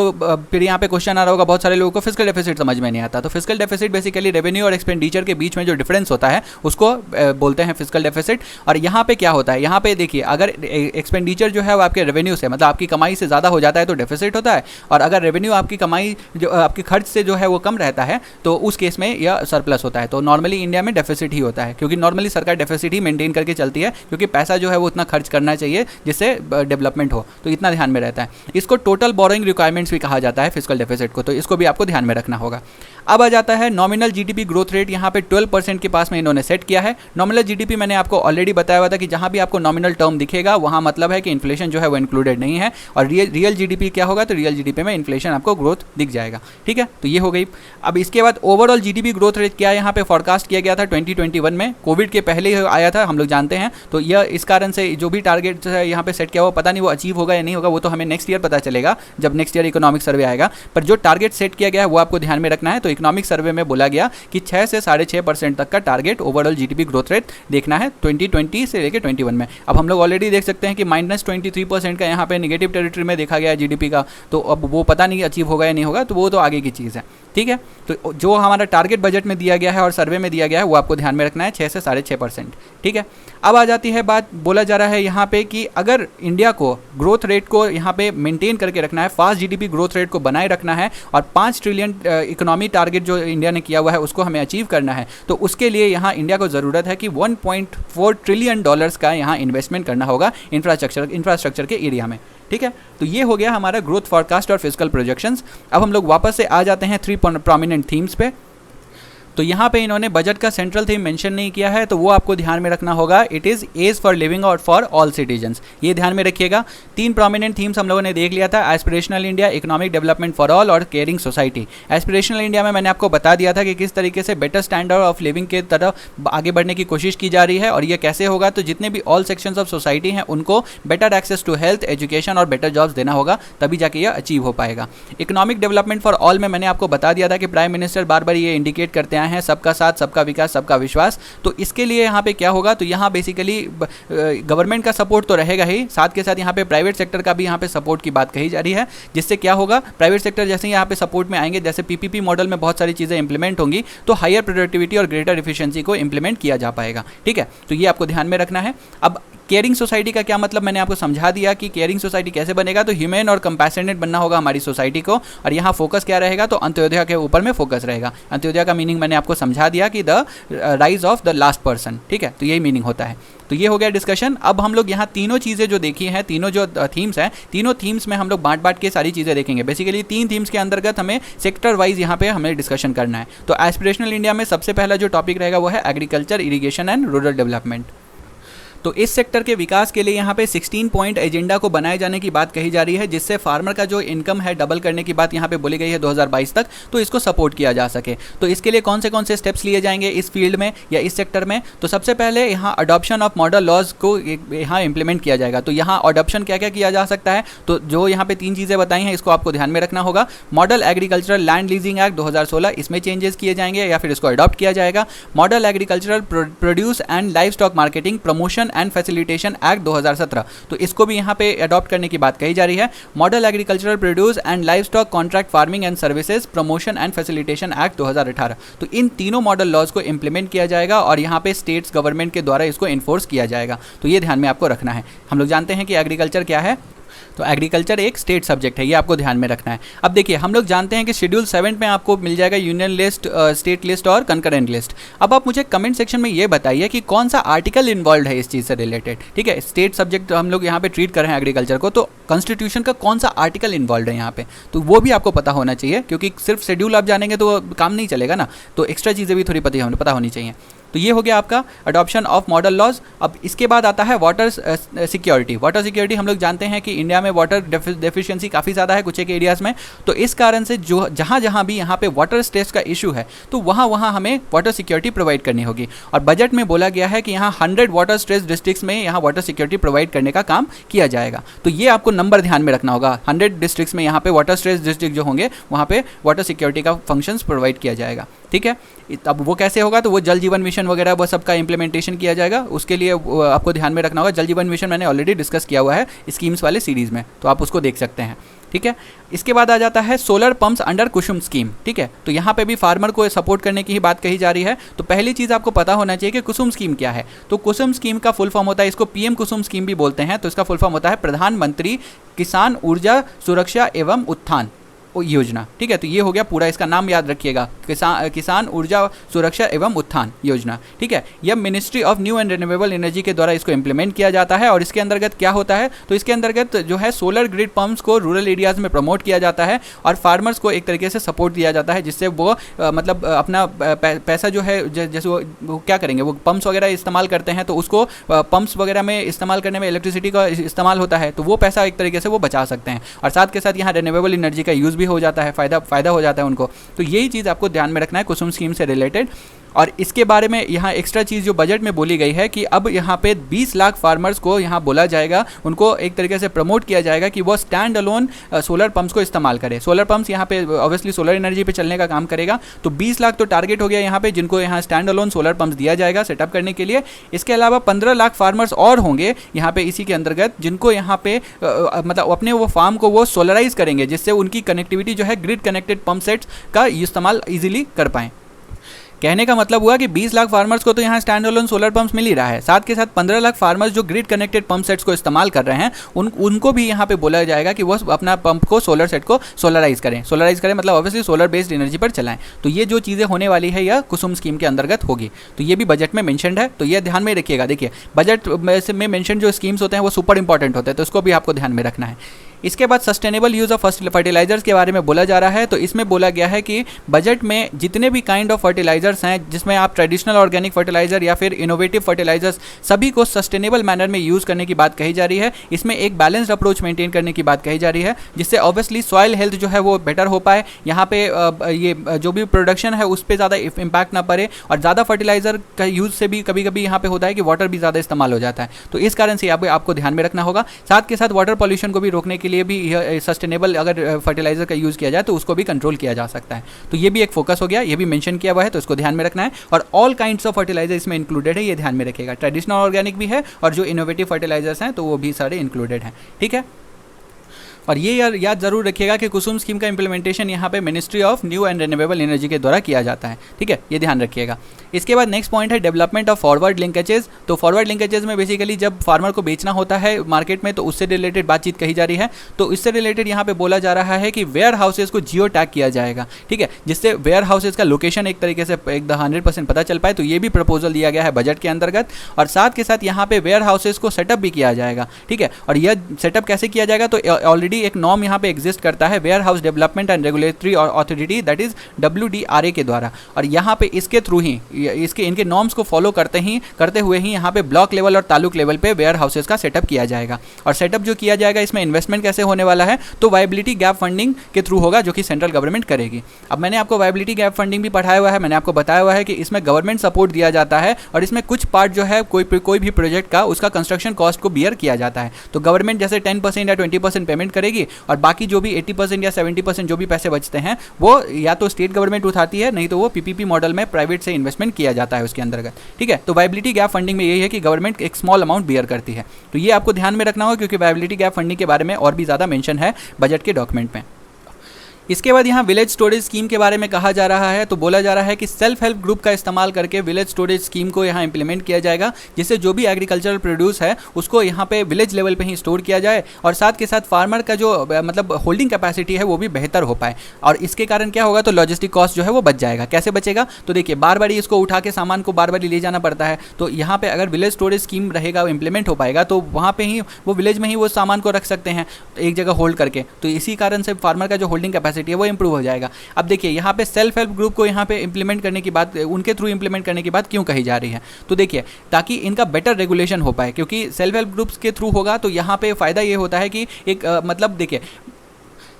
फिर यहाँ पे क्वेश्चन आ रहा होगा, बहुत सारे लोगों को फिस्कल डेफिसिट समझ में नहीं आता। तो फिस्कल डेफिसिट बेसिकली रेवेन्यू और एक्सपेंडिचर के बीच में जो डिफरेंस होता है उसको बोलते हैं फिस्कल डेफिसिट। और यहाँ पे क्या होता है, यहाँ पे देखिए, अगर एक्सपेंडिचर जो है वो आपके रेवेन्यू से, मतलब आपकी कमाई से ज़्यादा हो जाता है तो डेफिसिट होता है, और अगर रेवेन्यू आपकी आपके खर्च से जो है वो कम रहता है तो उस केस में यह सरप्लस होता है। तो नॉर्मली इंडिया में डेफिसिट ही होता है, क्योंकि नॉर्मली सरकार डेफिसिट ही मेंटेन करके चलती है, क्योंकि पैसा जो है वो उतना खर्च करना चाहिए जिससे डेवलपमेंट हो, तो इतना ध्यान में रहता है। इसको टोटल बोरोइंग रिक्वायरमेंट्स भी कहा जाता है फिजिकल डेफिसिट को, तो इसको भी आपको ध्यान में रखना होगा। अब आ जाता है नॉमिनल जीडीपी ग्रोथ रेट, यहाँ पे 12% के पास में इन्होंने सेट किया है। नॉमिनल जीडीपी मैंने आपको ऑलरेडी बताया हुआ था कि जहाँ भी आपको नॉमिनल टर्म दिखेगा वहाँ मतलब है कि इन्फ्लेशन जो है वो इंक्लूडेड नहीं है, और रियल जीडीपी क्या होगा, तो रियल जीडीपी में इन्फ्लेशन आपको ग्रोथ दिख जाएगा। ठीक है, तो ये हो गई। अब इसके बाद ओवरऑल जीडीपी ग्रोथ रेट क्या यहाँ पे फॉरकास्ट किया गया था 2021 में, कोविड के पहले ही आया था, हम लोग जानते हैं। तो यह इस कारण से जो भी टारगेट है यहाँ पे सेट किया हुआ, पता नहीं वो अचीव होगा या नहीं होगा, वो तो हमें नेक्स्ट ईयर पता चलेगा जब नेक्स्ट ईयर इकोनॉमिक सर्वे आएगा। पर जो टारगेट सेट किया गया है वो आपको ध्यान में रखना है। तो इकोनॉमिक सर्वे में बोला गया कि 6 से 6.5% तक का target overall GDP growth rate देखना है 2020 से लेकर 21 में। अब हम लोग ऑलरेडी देख सकते हैं कि -23% का यहाँ पे नेगेटिव टेरिटरी में देखा गया है जीडीपी का, तो अब वो पता नहीं अचीव होगा या नहीं होगा, तो वो तो आगे की चीज़ है। ठीक है, तो जो हमारा टारगेट बजट में दिया गया है और सर्वे में दिया गया है वो आपको ध्यान में रखना है, 6 से 6.5%। ठीक है, अब आ जाती है बात, बोला जा रहा है यहाँ पे कि अगर इंडिया को ग्रोथ रेट को यहाँ पे मेंटेन करके रखना है, फास्ट जीडीपी ग्रोथ रेट को बनाए रखना है, और 5 ट्रिलियन इकोनॉमी टारगेट जो इंडिया ने किया हुआ है उसको हमें अचीव करना है, तो उसके लिए यहाँ इंडिया को ज़रूरत है कि 1.4 ट्रिलियन डॉलर्स का यहाँ इन्वेस्टमेंट करना होगा इंफ्रास्ट्रक्चर के एरिया में। ठीक है, तो ये हो गया हमारा ग्रोथ फॉरकास्ट और फिजिकल प्रोजेक्शंस। अब हम लोग वापस से आ जाते हैं 3 प्रोमिनेंट थीम्स पे। तो यहाँ पे इन्होंने बजट का सेंट्रल थीम मेंशन नहीं किया है, तो वो आपको ध्यान में रखना होगा, it is ease for living और फॉर ऑल सिटीजन्स, ये ध्यान में रखिएगा। 3 प्रोमिनेंट थीम्स हम लोगों ने देख लिया था, aspirational India, economic development for all और केयरिंग सोसाइटी। एस्पिरेशनल इंडिया में मैंने आपको बता दिया था कि किस तरीके से बेटर स्टैंडर्ड ऑफ लिविंग के तरफ आगे बढ़ने की कोशिश की जा रही है, और ये कैसे होगा, तो जितने भी ऑल सेक्शंस ऑफ सोसाइटी हैं उनको better access to health, education और बेटर जॉब्स देना होगा, तभी जाके ये अचीव हो पाएगा। इकोनॉमिक डेवलपमेंट फॉर ऑल में मैंने आपको बता दिया था कि प्राइम मिनिस्टर बार बार ये इंडिकेट करते आए हैं, सबका साथ, सबका विकास, सबका विश्वास। तो इसके लिए यहाँ पे क्या होगा, तो यहाँ बेसिकली गवर्नमेंट का सपोर्ट तो रहेगा ही, साथ के साथ यहाँ पे प्राइवेट सेक्टर का भी यहाँ पे सपोर्ट की बात कही जा रही है, जिससे क्या होगा, प्राइवेट सेक्टर जैसे ही यहाँ पे सपोर्ट में आएंगे, जैसे पीपीपी मॉडल में बहुत सारी चीज़ें इंप्लीमेंट होंगी, तो हायर प्रोडक्टिविटी और ग्रेटर एफिशिएंसी को इंप्लीमेंट किया जा पाएगा। ठीक है, तो ये आपको ध्यान में रखना है। अब केयरिंग सोसाइटी का क्या मतलब, मैंने आपको समझा दिया कि केयरिंग सोसाइटी कैसे बनेगा, तो ह्यूमन और कंपैशनेट बनना होगा हमारी सोसाइटी को, और यहाँ फोकस क्या रहेगा, तो अंत्योदय के ऊपर में फोकस रहेगा। अंत्योदय का मीनिंग मैंने आपको समझा दिया कि the rise of the last person. ठीक है, तो यही मीनिंग होता है। तो ये हो गया डिस्कशन। अब हम लोग यहाँ तीनों चीज़ें जो देखी हैं, तीनों जो थीम्स हैं, तीनों थीम्स में हम लोग बांट के सारी चीज़ें देखेंगे। बेसिकली 3 थीम्स के अंतर्गत हमें सेक्टर वाइज यहाँ पे हमें डिस्कशन करना है। तो एस्पिरेशनल इंडिया में सबसे पहला जो टॉपिक रहेगा वो है agriculture, irrigation and rural development. तो इस सेक्टर के विकास के लिए यहाँ पे 16 पॉइंट एजेंडा को बनाए जाने की बात कही जा रही है, जिससे फार्मर का जो इनकम है डबल करने की बात यहाँ पे बोली गई है 2022 तक, तो इसको सपोर्ट किया जा सके। तो इसके लिए कौन से स्टेप्स लिए जाएंगे इस फील्ड में या इस सेक्टर में, तो सबसे पहले यहाँ अडॉप्शन ऑफ मॉडल लॉज को यहाँ इंप्लीमेंट किया जाएगा। तो यहाँ अडॉप्शन क्या क्या किया जा सकता है, तो जो यहाँ पे 3 चीज़ें बताई हैं इसको आपको ध्यान में रखना होगा। Model agricultural land leasing act 2016, इसमें चेंजेस किए जाएंगे या फिर इसको अडॉप्ट किया जाएगा। Model agricultural produce and live stock marketing promotion and facilitation act 2017, तो इसको भी यहाँ पे अडॉप्ट करने की बात कही जा रही है। Model agricultural produce and live stock contract farming and services promotion and facilitation act 2018, तो इन तीनों मॉडल लॉज को इंप्लीमेंट किया जाएगा और यहाँ पे स्टेट्स गवर्नमेंट के द्वारा इसको इन्फोर्स किया जाएगा। तो ये ध्यान में आपको रखना है। हम लोग जानते हैं कि एग्रीकल्चर क्या है, तो एग्रीकल्चर एक स्टेट सब्जेक्ट है, ये आपको ध्यान में रखना है। अब देखिए, हम लोग जानते हैं कि शेड्यूल 7 में आपको मिल जाएगा यूनियन लिस्ट, स्टेट लिस्ट और कंकरेंट लिस्ट। अब आप मुझे कमेंट सेक्शन में ये बताइए कि कौन सा आर्टिकल इन्वॉल्व है इस चीज़ से रिलेटेड। ठीक है, स्टेट सब्जेक्ट हम लोग यहाँ पे ट्रीट कर रहे हैं एग्रीकल्चर को, तो कॉन्स्टिट्यूशन का कौन सा आर्टिकल इन्वॉल्व है यहाँ पे, तो वो भी आपको पता होना चाहिए, क्योंकि सिर्फ शेड्यूल आप जानेंगे तो काम नहीं चलेगा ना, तो एक्स्ट्रा चीज़ें भी थोड़ी पता होनी चाहिए। तो ये हो गया आपका अडॉप्शन ऑफ मॉडल लॉज। अब इसके बाद आता है वाटर सिक्योरिटी। वाटर सिक्योरिटी हम लोग जानते हैं कि इंडिया में वाटर डेफिशिएंसी काफ़ी ज़्यादा है कुछ एक एरियाज़ में, तो इस कारण से जो जहाँ भी यहाँ पे वाटर स्ट्रेस का इशू है, तो वहाँ हमें वाटर सिक्योरिटी प्रोवाइड करनी होगी। और बजट में बोला गया है कि यहाँ 100 वाटर स्ट्रेस डिस्ट्रिक्ट्स में यहाँ वाटर सिक्योरिटी प्रोवाइड करने का काम किया जाएगा। तो ये आपको नंबर ध्यान में रखना होगा, 100 डिस्ट्रिक्ट्स में यहाँ पे वाटर स्ट्रेस डिस्ट्रिक्ट जो होंगे वहाँ पे वाटर सिक्योरिटी का फंक्शंस प्रोवाइड किया जाएगा। ठीक है, अब वो कैसे होगा, तो वो जल जीवन मिशन वगैरह वो सबका इंप्लीमेंटेशन किया जाएगा, उसके लिए आपको ध्यान में रखना होगा। जल जीवन मिशन मैंने ऑलरेडी डिस्कस किया हुआ है स्कीम्स वाले सीरीज़ में, तो आप उसको देख सकते हैं। ठीक है, इसके बाद आ जाता है सोलर पंप्स अंडर कुसुम स्कीम। ठीक है, तो यहाँ पे भी फार्मर को सपोर्ट करने की ही बात कही जा रही है। तो पहली चीज़ आपको पता होना चाहिए कि कुसुम स्कीम क्या है। तो कुसुम स्कीम का फुल फॉर्म होता है, इसको पीएम कुसुम स्कीम भी बोलते हैं, तो इसका फुल फॉर्म होता है प्रधानमंत्री किसान ऊर्जा सुरक्षा एवं उत्थान। योजना, ठीक है। तो ये हो गया पूरा, इसका नाम याद रखिएगा, किसान ऊर्जा सुरक्षा एवं उत्थान योजना, ठीक है। यह ministry of new and renewable energy के द्वारा इसको इंप्लीमेंट किया जाता है। और इसके अंतर्गत क्या होता है, तो इसके अंतर्गत जो है सोलर ग्रिड पंप्स को रूरल एरियाज़ में प्रमोट किया जाता है और फार्मर्स को एक तरीके से सपोर्ट दिया जाता है, जिससे वो मतलब अपना पैसा जो है, जैसे वो क्या करेंगे, वो पंप्स वगैरह इस्तेमाल करते हैं, तो उसको पंप्स वगैरह में इस्तेमाल करने में इलेक्ट्रिसिटी का इस्तेमाल होता है, तो वो पैसा एक तरीके से वो बचा सकते हैं। और साथ के साथ यहाँ रिन्यूएबल एनर्जी का यूज़ भी हो जाता है, फ़ायदा हो जाता है उनको। तो यही चीज़ आपको ध्यान में रखना है कुसुम स्कीम से रिलेटेड। और इसके बारे में यहाँ एक्स्ट्रा चीज़ जो बजट में बोली गई है कि अब यहाँ पे 20 लाख फार्मर्स को यहाँ बोला जाएगा, उनको एक तरीके से प्रमोट किया जाएगा कि वो स्टैंड अलोन सोलर पंप्स को इस्तेमाल करें। सोलर पंप्स यहाँ पे ऑब्वियसली सोलर एनर्जी पे चलने का काम करेगा। तो 20 लाख तो टारगेट हो गया यहाँ पे, जिनको यहाँ स्टैंड अलोन सोलर पंप्स दिया जाएगा सेटअप करने के लिए। इसके अलावा 15 लाख फार्मर्स और होंगे यहाँ पे इसी के अंतर्गत, जिनको यहाँ पे मतलब अपने वो फार्म को वो सोलराइज करेंगे, जिससे उनकी कनेक्टिविटी जो है ग्रिड कनेक्टेड पंप सेट्स का इस्तेमाल ईजिली कर पाएँ। कहने का मतलब हुआ कि 20 लाख फार्मर्स को तो यहाँ स्टैंड अलोन सोलर पंप्स मिल ही रहा है, साथ के साथ 15 लाख फार्मर्स जो ग्रिड कनेक्टेड पंप सेट्स को इस्तेमाल कर रहे हैं उनको भी यहाँ पे बोला जाएगा कि वो अपना पंप को सोलर सेट को सोलराइज करें मतलब ऑब्वियसली सोलर बेस्ड एनर्जी पर चलाएं। तो ये जो चीज़ें होने वाली है यह कुसुम स्कीम के अंतर्गत होगी। तो ये भी बजट में मेंशन्ड है, तो ये ध्यान में रखिएगा। देखिए बजट में मेंशन जो स्कीम्स होते हैं वो सुपर इंपॉर्टेंट होते हैं, तो इसको भी आपको ध्यान में रखना है। इसके बाद सस्टेनेबल यूज़ ऑफ फर्टिलाइजर्स के बारे में बोला जा रहा है। तो इसमें बोला गया है कि बजट में जितने भी काइंड ऑफ फर्टिलाइजर्स हैं, जिसमें आप ट्रेडिशनल ऑर्गेनिक फर्टिलाइजर या फिर इनोवेटिव फर्टिलाइजर्स, सभी को सस्टेनेबल मैनर में यूज़ करने की बात कही जा रही है। इसमें एक बैलेंस्ड अप्रोच मेंटेन करने की बात कही जा रही है, जिससे ऑब्वियसली सॉइल हेल्थ जो है वो बेटर हो पाए, यहाँ पे ये जो भी प्रोडक्शन है उस पर ज़्यादा इम्पैक्ट ना पड़े। और ज़्यादा फर्टिलाइजर का यूज़ से भी कभी कभी यहाँ पे होता है कि वाटर भी ज़्यादा इस्तेमाल हो जाता है, तो इस कारण से आपको ध्यान में रखना होगा। साथ के साथ वाटर पॉल्यूशन को भी रोकने के लिए भी सस्टेनेबल अगर फर्टिलाइजर का यूज़ किया जाए तो उसको भी कंट्रोल किया जा सकता है। तो ये भी एक फोकस हो गया, ये भी मेंशन किया हुआ है, तो इसको ध्यान में रखना है। और ऑल काइंड्स ऑफ फर्टिलाइजर इसमें इंक्लूडेड है, ये ध्यान में रखिएगा। ट्रेडिशनल ऑर्गेनिक भी है और जो इनोवेटिव फर्टिलाइजर्स हैं तो वो भी सारे इंक्लूडेड हैं, ठीक है। और ये याद जरूर रखिएगा कि कुसुम स्कीम का इंप्लीमेंटेशन यहाँ पे ministry of new and renewable energy के द्वारा किया जाता है, ठीक है, ये ध्यान रखिएगा। इसके बाद नेक्स्ट पॉइंट है डेवलपमेंट ऑफ फॉरवर्ड लिंकेजेस। तो फॉरवर्ड लिंकेजेस में बेसिकली जब फार्मर को बेचना होता है मार्केट में, तो उससे रिलेटेड बातचीत कही जा रही है। तो इससे रिलेटेड यहाँ पे बोला जा रहा है कि वेयर हाउसेज को जियो टैग किया जाएगा, ठीक है, जिससे वेयर हाउसेज का लोकेशन एक तरीके से 100% पता चल पाए। तो ये भी प्रपोजल दिया गया है बजट के अंतर्गत। और साथ के साथ यहाँ पे वेयर हाउसेज को सेटअप भी किया जाएगा, ठीक है। और यह सेटअप कैसे किया जाएगा, तो ऑलरेडी एक नॉर्म यहाँ पे एग्जिस्ट करता है, warehouse development and regulatory authority, that is WDRA के द्वारा। और यहाँ पे इसके थ्रू ही इनके नॉर्म्स को फॉलो करते हुए ही यहाँ पे ब्लॉक लेवल और तालुक लेवल पे वेयर हाउसेज का सेटअप किया जाएगा। और सेटअप जो किया जाएगा इसमें इन्वेस्टमेंट कैसे होने वाला है, तो वायबिलिटी गैप फंडिंग के थ्रू होगा, जो कि सेंट्रल गवर्नमेंट करेगी। अब मैंने आपको वायबिलिटी गैप फंडिंग भी पढ़ाया हुआ है, मैंने आपको बताया हुआ है कि इसमें गवर्नमेंट सपोर्ट दिया जाता है और इसमें कुछ पार्ट जो है कोई भी प्रोजेक्ट का उसका कंस्ट्रक्शन कॉस्ट को बियर किया जाता है। तो गवर्नमेंट जैसे 10% या 20% पेमेंट करेगी और बाकी जो भी 80% या 70% जो भी पैसे बचते हैं वो या तो स्टेट गवर्नमेंट उठाती है, नहीं तो वो PPP मॉडल में प्राइवेट से इन्वेस्टमेंट किया जाता है उसके अंतर्गत, ठीक है। तो वायबिलिटी गैप फंडिंग में यही है कि गवर्नमेंट एक स्मॉल अमाउंट बियर करती है। तो ये आपको ध्यान में रखना होगा, क्योंकि वायबिलिटी गैप फंडिंग के बारे में और भी ज़्यादा मेंशन है बजट के डॉक्यूमेंट में। इसके बाद यहाँ विलेज स्टोरेज स्कीम के बारे में कहा जा रहा है। तो बोला जा रहा है कि सेल्फ हेल्प ग्रुप का इस्तेमाल करके विलेज स्टोरेज स्कीम को यहाँ इंप्लीमेंट किया जाएगा, जिससे जो भी एग्रीकल्चरल प्रोड्यूस है उसको यहाँ पे विलेज लेवल पे ही स्टोर किया जाए और साथ के साथ फार्मर का जो मतलब होल्डिंग कैपेसिटी है वो भी बेहतर हो पाए। और इसके कारण क्या होगा, तो लॉजिस्टिक कॉस्ट जो है वो बच जाएगा। कैसे बचेगा, तो देखिए बार बार इसको उठा के सामान को बार बार ले जाना पड़ता है। तो यहाँ पे अगर विलेज स्टोरेज स्कीम रहेगा, वो इंप्लीमेंट हो पाएगा, तो वहाँ पे ही वो विलेज में ही वो सामान को रख सकते हैं एक जगह होल्ड करके। तो इसी कारण से फार्मर का जो होल्डिंग कैपेसिटी है वो इंप्रूव हो जाएगा। अब देखिए यहाँ पे सेल्फ हेल्प ग्रुप को यहाँ पे इंप्लीमेंट करने की बात, उनके थ्रू इंप्लीमेंट करने की बात क्यों कही जा रही है, तो देखिए ताकि इनका बेटर रेगुलेशन हो पाए, क्योंकि सेल्फ हेल्प ग्रुप्स के थ्रू होगा तो यहाँ पे फ़ायदा ये होता है कि एक मतलब देखिए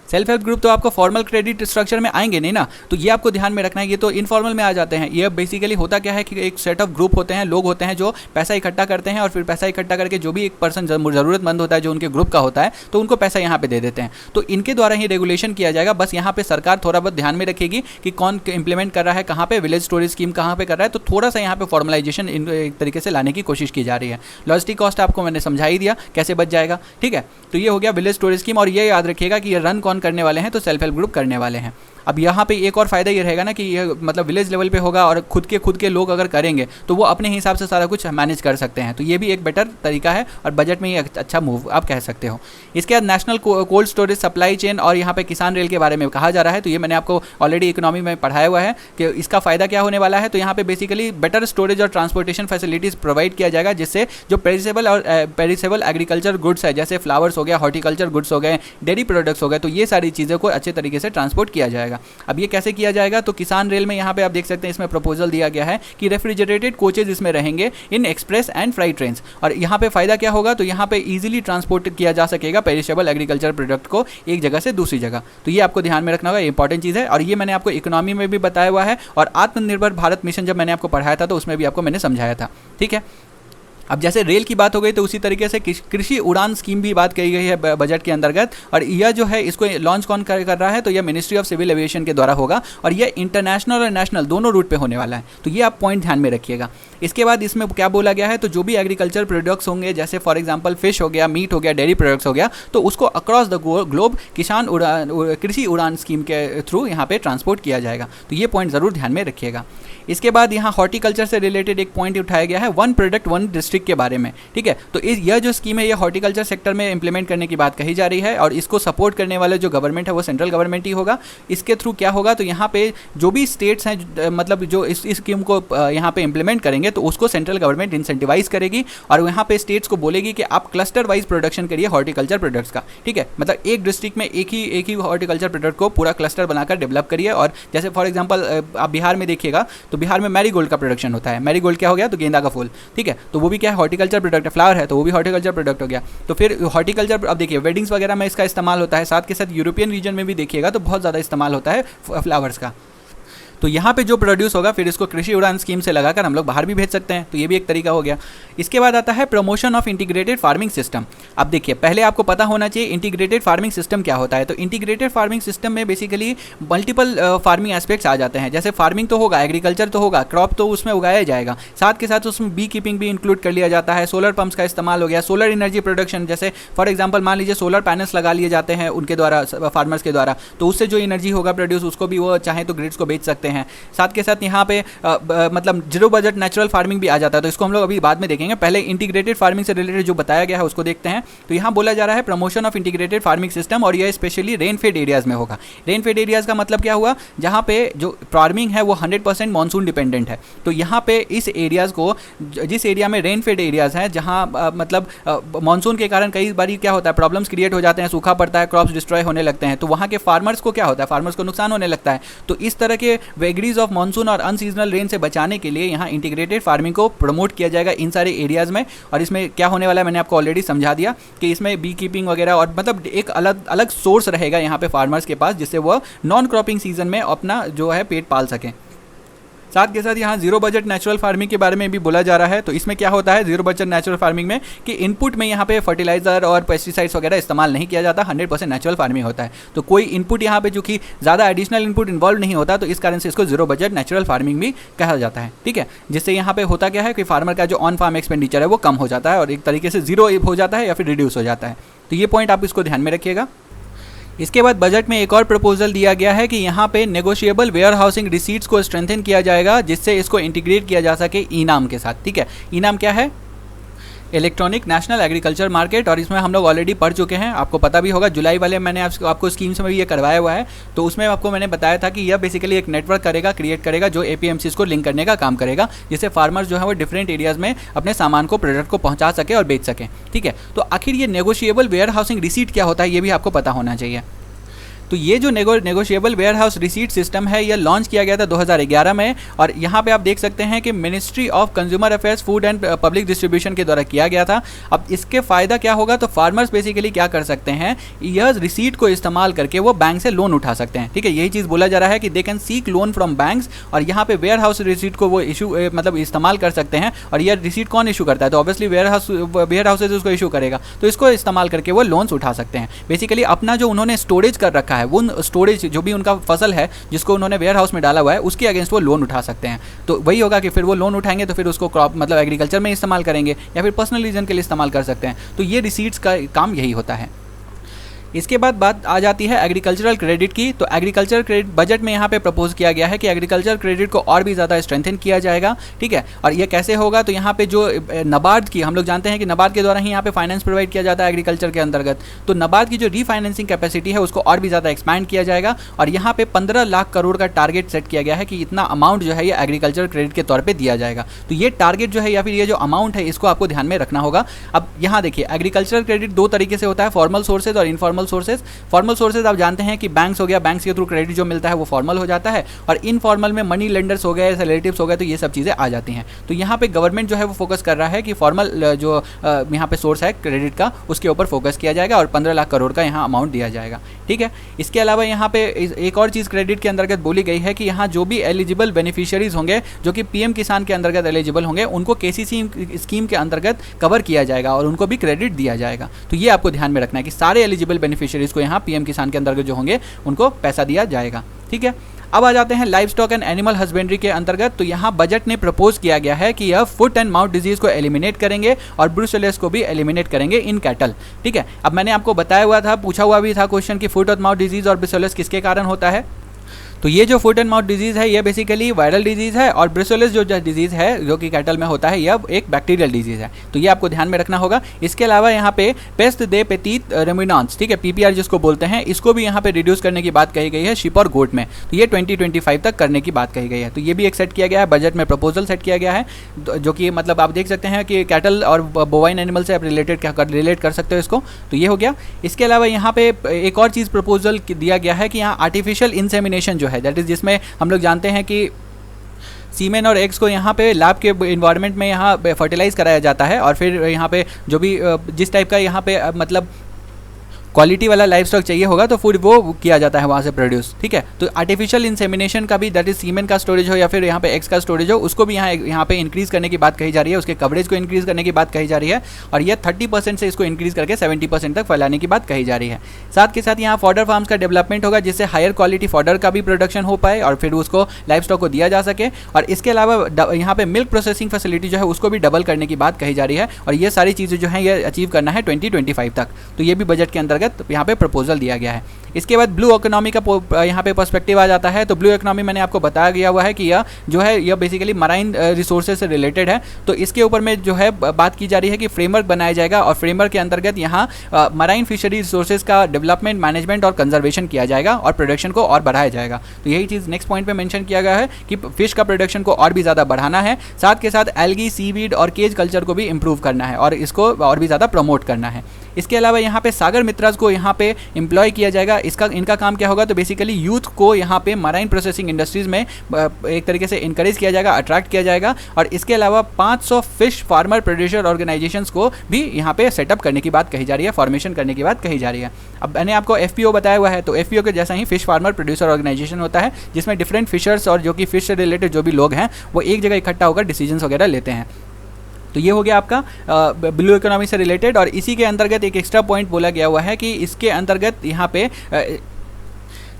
सेल्फ हेल्प ग्रुप तो आपको फॉर्मल क्रेडिट स्ट्रक्चर में आएंगे नहीं ना, तो ये आपको ध्यान में रखना है। ये तो इनफॉर्मल में आ जाते हैं। ये बेसिकली होता क्या है कि एक सेट ऑफ ग्रुप होते हैं, लोग होते हैं जो पैसा इकट्ठा करते हैं और फिर पैसा इकट्ठा करके जो भी एक पर्सन ज़रूरतमंद होता है जो उनके ग्रुप का होता है तो उनको पैसा यहाँ पे दे देते हैं। तो इनके द्वारा ही रेगुलेशन किया जाएगा। बस यहाँ पे सरकार थोड़ा बहुत ध्यान में रखेगी कि कौन इंप्लीमेंट कर रहा है, कहाँ पे विलेज स्टोरेज स्कीम कहाँ पे कर रहा है, तो थोड़ा सा यहाँ पे फॉर्मलाइजेशन एक तरीके से लाने की कोशिश की जा रही है। लॉजिस्टिक कॉस्ट आपको मैंने समझा ही दिया कैसे बच जाएगा, ठीक है। तो ये हो गया विलेज स्टोरेज स्कीम। और ये याद रखिएगा कि ये रन कौन करने वाले हैं, तो सेल्फ हेल्प ग्रुप करने वाले हैं। अब यहाँ पे एक और फ़ायदा ये रहेगा ना कि ये मतलब विलेज लेवल पे होगा और खुद के लोग अगर करेंगे तो वो अपने हिसाब से सारा कुछ मैनेज कर सकते हैं। तो ये भी एक बेटर तरीका है और बजट में ये अच्छा मूव आप कह सकते हो। इसके बाद national cold storage supply chain और यहाँ पे किसान रेल के बारे में कहा जा रहा है। तो ये मैंने आपको ऑलरेडी इकोनॉमी में पढ़ाया हुआ है कि इसका फ़ायदा क्या होने वाला है। तो यहाँ पे बेसिकली बेटर स्टोरेज और ट्रांसपोर्टेशन फैसिलिटीज़ प्रोवाइड किया जाएगा, जिससे जो पेरिसेबल एग्रीकल्चर गुड्स है जैसे फ्लावर्स हो गया, हॉर्टिकल्चर गुड्स हो गए, डेयरी प्रोडक्ट्स हो गए, तो ये सारी चीज़ों को अच्छे तरीके से ट्रांसपोर्ट किया जाएगा। अब ये कैसे किया जाएगा, तो किसान रेल में यहाँ पे आप देख सकते हैं इसमें प्रपोजल दिया गया है कि रेफ्रिजरेटेड कोचेज इसमें रहेंगे Inn Express and freight train. और यहाँ पे फ़ायदा क्या होगा, तो यहाँ पे ईजिली ट्रांसपोर्ट किया जा सकेगा पेरिशेबल एग्रीकल्चर प्रोडक्ट को एक जगह से दूसरी जगह। तो ये आपको ध्यान में रखना होगा, इंपॉर्टेंट चीज़ है। और ये मैंने आपको इकोनॉमी में भी बताया हुआ है और आत्मनिर्भर भारत मिशन जब मैंने आपको पढ़ाया था तो उसमें भी आपको मैंने समझाया था। ठीक है, अब जैसे रेल की बात हो गई तो उसी तरीके से कृषि उड़ान स्कीम भी बात कही गई है बजट के अंतर्गत। और यह जो है इसको लॉन्च कौन कर रहा है, तो यह मिनिस्ट्री ऑफ सिविल एविएशन के द्वारा होगा और यह इंटरनेशनल और नेशनल दोनों रूट पे होने वाला है। तो ये आप पॉइंट ध्यान में रखिएगा। इसके बाद इसमें क्या बोला गया है, तो जो भी एग्रीकल्चर प्रोडक्ट्स होंगे जैसे फॉर एग्जाम्पल फिश हो गया, मीट हो गया, डेयरी प्रोडक्ट्स हो गया, तो उसको अक्रॉस द ग्लोब कृषि उड़ान स्कीम के थ्रू यहाँ पे ट्रांसपोर्ट किया जाएगा। तो ये पॉइंट ज़रूर ध्यान में रखिएगा। इसके बाद यहाँ हॉर्टिकल्चर से रिलेटेड एक पॉइंट उठाया गया है, वन प्रोडक्ट वन डिस्ट्रिक्ट के बारे में। ठीक है, तो यह जो स्कीम है ये हॉर्टिकल्चर सेक्टर में इंप्लीमेंट करने की बात कही जा रही है और इसको सपोर्ट करने वाले जो गवर्नमेंट है वो सेंट्रल गवर्नमेंट ही होगा। इसके थ्रू क्या होगा, तो यहाँ पे जो भी स्टेट्स हैं मतलब जो इस स्कीम को यहाँ पे इंप्लीमेंट करेंगे तो उसको सेंट्रल गवर्नमेंट इंसेंटिवाइज करेगी और यहाँ पे स्टेट्स को बोलेगी कि आप क्लस्टर वाइज प्रोडक्शन करिए हॉर्टिकल्चर प्रोडक्ट्स का। ठीक है, मतलब एक डिस्ट्रिक्ट में एक ही हॉर्टिकल्चर प्रोडक्ट को पूरा क्लस्टर बनाकर डेवलप करिए। और जैसे फॉर एग्जाम्पल आप बिहार में देखिएगा तो बिहार में मैरीगोल्ड का प्रोडक्शन होता है। मैरीगोल्ड क्या हो गया, तो गेंदा का फूल। ठीक है, तो वो भी क्या है, हॉर्टिकल्चर प्रोडक्ट है, फ्लावर है तो वो भी हॉर्टिकल्चर प्रोडक्ट हो गया। तो फिर हॉर्टिकल्चर अब देखिए वेडिंग्स वगैरह में इसका इस्तेमाल होता है, साथ के साथ यूरोपियन रीजन में भी देखिएगा तो बहुत ज़्यादा इस्तेमाल होता है फ्लावर्स का। तो यहाँ पे जो प्रोड्यूस होगा फिर इसको कृषि उड़ान स्कीम से लगाकर हम लोग बाहर भी भेज सकते हैं। तो ये भी एक तरीका हो गया। इसके बाद आता है promotion of integrated farming system. अब देखिए पहले आपको पता होना चाहिए इंटीग्रेटेड फार्मिंग सिस्टम क्या होता है। तो इंटीग्रेटेड फार्मिंग सिस्टम में बेसिकली मल्टीपल फार्मिंग एस्पेक्ट्स आ जाते हैं। जैसे फार्मिंग तो होगा, एग्रीकल्चर तो होगा, क्रॉप तो उसमें उगाया जाएगा, साथ के साथ उसमें बी कीपिंग भी इंक्लूड कर लिया जाता है, सोलर पंप्स का इस्तेमाल हो गया, सोलर एनर्जी प्रोडक्शन, जैसे फॉर एग्जाम्पल मान लीजिए सोलर पैनल्स लगा लिए जाते हैं उनके द्वारा, फार्मर्स के द्वारा, तो उससे जो एनर्जी होगा प्रोड्यूस उसको भी वो चाहे तो ग्रिड्स को बेच सकते हैं। साथ के साथ यहाँ पे मतलब जीरो बजट नेचुरल फार्मिंग भी आ जाता है, तो इसको हम लोग अभी बाद में देखेंगे। पहले इंटीग्रेटेड फार्मिंग से रिलेटेड जो बताया गया है उसको देखते हैं। तो यहाँ बोला जा रहा है promotion of integrated farming system और यह स्पेशली रेन फेड एरियाज में होगा। रेन फेड एरियाज का मतलब क्या हुआ, जहाँ पे जो फार्मिंग है वो 100% मानसून डिपेंडेंट है। तो यहाँ पे इस एरियाज को, जिस एरिया में रेन फेड एरियाज हैं जहाँ मतलब मानसून के कारण कई बार क्या होता है प्रॉब्लम्स क्रिएट हो जाते हैं, सूखा पड़ता है, क्रॉप्स डिस्ट्रॉय होने लगते हैं, तो वहाँ के फार्मर्स को क्या होता है, फार्मर्स को नुकसान होने लगता है। तो इस तरह के वेगरीज ऑफ मानसून और अनसीजनल रेन से बचाने के लिए यहाँ इंटीग्रेटेड फार्मिंग को प्रमोट किया जाएगा इन सारे एरियाज़ में। और इसमें क्या होने वाला है मैंने आपको ऑलरेडी समझा दिया कि इसमें बी कीपिंग वगैरह और मतलब एक अलग अलग सोर्स रहेगा यहाँ पे फार्मर्स के पास, जिससे वो नॉन क्रॉपिंग सीजन में अपना जो है पेट पाल सकें। साथ के साथ यहाँ जीरो बजट नेचुरल फार्मिंग के बारे में भी बोला जा रहा है। तो इसमें क्या होता है जीरो बजट नेचुरल फार्मिंग में कि इनपुट में यहाँ पे फर्टिलाइजर और पेस्टिसाइड्स वगैरह इस्तेमाल नहीं किया जाता, 100% नेचुरल फार्मिंग होता है। तो कोई इनपुट यहाँ पे चूँकि ज़्यादा एडिशनल इनपुट इन्वॉल्व नहीं होता, तो इस कारण से इसको जीरो बजट नेचुरल फार्मिंग भी कहा जाता है। ठीक है, जिससे यहाँ पे होता क्या है कि फार्मर का जो ऑन फार्म एक्सपेंडिचर है वो कम हो जाता है और एक तरीके से जीरो हो जाता है या फिर रिड्यूस हो जाता है। तो ये पॉइंट आप इसको ध्यान में रखिएगा। इसके बाद बजट में एक और प्रपोजल दिया गया है कि यहाँ पे नेगोशिएबल वेयर हाउसिंग रिसीट्स को स्ट्रेंथन किया जाएगा, जिससे इसको इंटीग्रेट किया जा सके ई-नाम के साथ। ठीक है, ई-नाम क्या है, इलेक्ट्रॉनिक नेशनल एग्रीकल्चर मार्केट, और इसमें हम लोग ऑलरेडी पढ़ चुके हैं, आपको पता भी होगा। जुलाई वाले मैंने आपको स्कीम्स में भी ये करवाया हुआ है। तो उसमें आपको मैंने बताया था कि यह बेसिकली एक नेटवर्क क्रिएट करेगा जो एपीएमसीज को लिंक करने का काम करेगा, जिससे फार्मर्स जो है वो डिफरेंट एरियाज में अपने सामान को, प्रोडक्ट को पहुंचा सके और बेच सकें। ठीक है, तो आखिर ये नेगोशिएबल वेयर हाउसिंग रिसीट क्या होता है ये भी आपको पता होना चाहिए। तो ये जो negotiable warehouse receipt system है यह लॉन्च किया गया था 2011 में, और यहाँ पे आप देख सकते हैं कि ministry of consumer affairs, food and public distribution के द्वारा किया गया था। अब इसके फ़ायदा क्या होगा, तो फार्मर्स बेसिकली क्या कर सकते हैं, यह रिसीट को इस्तेमाल करके वो बैंक से लोन उठा सकते हैं। ठीक है, यही चीज़ बोला जा रहा है कि they can seek loan from banks, और यहाँ पे वेयर हाउस रिसीट को वो इशू मतलब इस्तेमाल कर सकते हैं। और यह रिसीट कौन इशू करता है, तो ऑब्वियसली वेयर हाउसेज उसको इशू करेगा, तो इसको इस्तेमाल करके वो लोन्स उठा सकते हैं। बेसिकली अपना जो उन्होंने स्टोरेज कर रखा है, वो स्टोरेज जो भी उनका फसल है जिसको उन्होंने वेयर हाउस में डाला हुआ है, उसके अगेंस्ट वो लोन उठा सकते हैं। तो वही होगा कि फिर वो लोन उठाएंगे तो फिर उसको क्रॉप मतलब एग्रीकल्चर में इस्तेमाल करेंगे या फिर पर्सनल रीजन के लिए इस्तेमाल कर सकते हैं। तो ये रिसीट्स का काम यही होता है। इसके बाद बात आ जाती है एग्रीकल्चरल क्रेडिट की। तो एग्रीकल्चर क्रेडिट बजट में यहाँ पे प्रपोज किया गया है कि एग्रीकल्चर क्रेडिट को और भी ज़्यादा स्ट्रेंथन किया जाएगा, ठीक है। और ये कैसे होगा, तो यहाँ पे जो नाबार्ड की, हम लोग जानते हैं कि नाबार्ड के द्वारा ही यहाँ पे फाइनेंस प्रोवाइड किया जाता है एग्रीकल्चर के अंतर्गत, तो नाबार्ड की जो रीफाइनेंसिंग कैपेसिटी है उसको और भी ज़्यादा एक्सपैंड किया जाएगा। और यहाँ पे 15 लाख करोड़ का टारगेट सेट किया गया है कि इतना अमाउंट जो है ये एग्रीकल्चर क्रेडिट के तौर पर दिया जाएगा। तो ये टारगेट जो है या फिर ये जो अमाउंट है इसको आपको ध्यान में रखना होगा। अब यहाँ देखिए एग्रीकल्चर क्रेडिट दो तरीके से होता है, फॉर्मल सोर्सेज और इनफॉर्मल सोर्सेज। फॉर्मल सोर्सेज आप जानते हैं कि बैंक्स हो गया, बैंक्स के थ्रू क्रेडिट जो मिलता है वो फॉर्मल हो जाता है, और इनफॉर्मल में मनी लेंडर्स हो गए, रिलेटिव्स हो गए, तो ये सब चीज़ें आ जाती हैं। तो यहाँ पे गवर्नमेंट जो है वो फोकस कर रहा है कि फॉर्मल जो यहाँ पे सोर्स है क्रेडिट का उसके ऊपर फोकस किया जाएगा और 15 लाख करोड़ का यहाँ अमाउंट दिया जाएगा, ठीक है। इसके अलावा यहाँ पे एक और चीज़ क्रेडिट के अंतर्गत बोली गई है कि यहाँ जो भी एलिजिबल बेनिफिशियरीज होंगे जो कि पीएम किसान के अंतर्गत एलिजिबल होंगे उनको केसीसी स्कीम के अंतर्गत कवर किया जाएगा और उनको भी क्रेडिट दिया जाएगा। तो ये आपको ध्यान में रखना है कि सारे एलिजिबल बेनिफिशियरीज को यहाँ पीएम किसान के अंतर्गत जो होंगे उनको पैसा दिया जाएगा, ठीक है। अब आ जाते हैं live stock and animal husbandry के अंतर्गत। तो यहाँ बजट ने प्रपोज किया गया है कि यह फुट एंड माउथ डिजीज को एलिमिनेट करेंगे और ब्रुसेलोसिस को भी एलिमिनेट करेंगे इन कैटल, ठीक है। अब मैंने आपको बताया हुआ था, पूछा हुआ भी था क्वेश्चन कि फुट और माउथ डिजीज और ब्रुसेलोसिस किसके कारण होता है। तो ये जो फुट एंड माउथ डिजीज़ है ये बेसिकली वायरल डिजीज़ है, और ब्रुसेलोसिस जो डिजीज़ है जो कि कैटल में होता है यह एक बैक्टीरियल डिजीज़ है। तो ये आपको ध्यान में रखना होगा। इसके अलावा यहाँ पे पेस्ट दे पेटीट रुमिनेंट्स, ठीक है, पीपीआर जिसको बोलते हैं, इसको भी यहाँ पे रिड्यूस करने की बात कही गई है शिप और गोट में। तो ये 2025 तक करने की बात कही गई है। तो ये भी एक सेट किया गया है, बजट में प्रपोजल सेट किया गया है, जो कि मतलब आप देख सकते हैं कि कैटल और बोवाइन एनिमल से आप रिलेट कर सकते हो इसको। तो ये हो गया। इसके अलावा यहाँ पे एक और चीज़ प्रपोजल दिया गया है कि यहाँ आर्टिफिशियल इंसेमिनेशन जो है, दैट इज़ जिसमें हम लोग जानते हैं कि सीमेन और एग्स को यहाँ पे लैब के इन्वायरमेंट में यहाँ फर्टिलाइज कराया जाता है, और फिर यहाँ पे जो भी जिस टाइप का यहाँ पे मतलब क्वालिटी वाला लाइफ स्टॉक चाहिए होगा तो फिर वो किया जाता है वहाँ से प्रोड्यूस, ठीक है। तो आर्टिफिशियल इंसेमिनेशन का भी, दैट इज सीमेन का स्टोरेज हो या फिर यहाँ पे एग्स का स्टोरेज हो, उसको भी यहाँ पे इंक्रीज़ करने की बात कही जा रही है, उसके कवरेज को इंक्रीज़ करने की बात कही जा रही है, और ये 30% से इसको इंक्रीज़ करके 70% तक फैलाने की बात कही जा रही है। साथ के साथ यहाँ फॉडर फार्म्स का डेवलपमेंट होगा जिससे हायर क्वालिटी फॉडर का भी प्रोडक्शन हो पाए और फिर उसको लाइफ स्टॉक को दिया जा सके। और इसके अलावा यहाँ पे मिल्क प्रोसेसिंग फैसिलिटी जो है उसको भी डबल करने की बात कही जा रही है, और ये सारी चीज़ें जो हैं ये अचीव करना है 2025 तक। तो ये भी बजट के अंतर्गत यहाँ पे प्रपोजल दिया गया है। इसके बाद ब्लू इकोनॉमी का यहाँ पे पर्सपेक्टिव आ जाता है। तो ब्लू इकोनॉमी मैंने आपको बताया गया हुआ है कि यह जो है यह बेसिकली मराइन रिसोर्सेज से रिलेटेड है। तो इसके ऊपर में जो है बात की जा रही है कि फ्रेमवर्क बनाया जाएगा, और फ्रेमवर्क के अंतर्गत यहाँ मराइन फिशरी रिसोर्सेज का डेवलपमेंट, मैनेजमेंट और कंजर्वेशन किया जाएगा और प्रोडक्शन को और बढ़ाया जाएगा। तो यही चीज़ नेक्स्ट पॉइंट पे मेंशन किया गया है कि फिश का प्रोडक्शन को और भी ज़्यादा बढ़ाना है, साथ के साथ एल्गी, सीवीड और केज कल्चर को भी इंप्रूव करना है और इसको और भी ज़्यादा प्रमोट करना है। इसके अलावा यहाँ पे सागर मित्रास को यहाँ पे एम्प्लॉय किया जाएगा। इनका काम क्या होगा, तो बेसिकली यूथ को यहाँ पे मराइन प्रोसेसिंग इंडस्ट्रीज़ में एक तरीके से इंकरेज किया जाएगा, अट्रैक्ट किया जाएगा। और इसके अलावा 500 फिश फार्मर प्रोड्यूसर ऑर्गेनाइजेशंस को भी यहाँ पे सेटअप करने की बात कही जा रही है, फॉर्मेशन करने की बात कही जा रही है। अब मैंने आपको FPO बताया हुआ है, तो FPO के जैसा ही फिश फार्मर प्रोड्यूसर ऑर्गेनाइजेशन होता है जिसमें डिफरेंट फिशर्स और जो कि फिश से रिलेटेड जो भी लोग हैं वो एक जगह इकट्ठा होकर डिसीजंस वगैरह लेते हैं। तो ये हो गया आपका ब्लू इकोनॉमी से रिलेटेड। और इसी के अंतर्गत एक एक्स्ट्रा पॉइंट बोला गया हुआ है कि इसके अंतर्गत यहाँ पे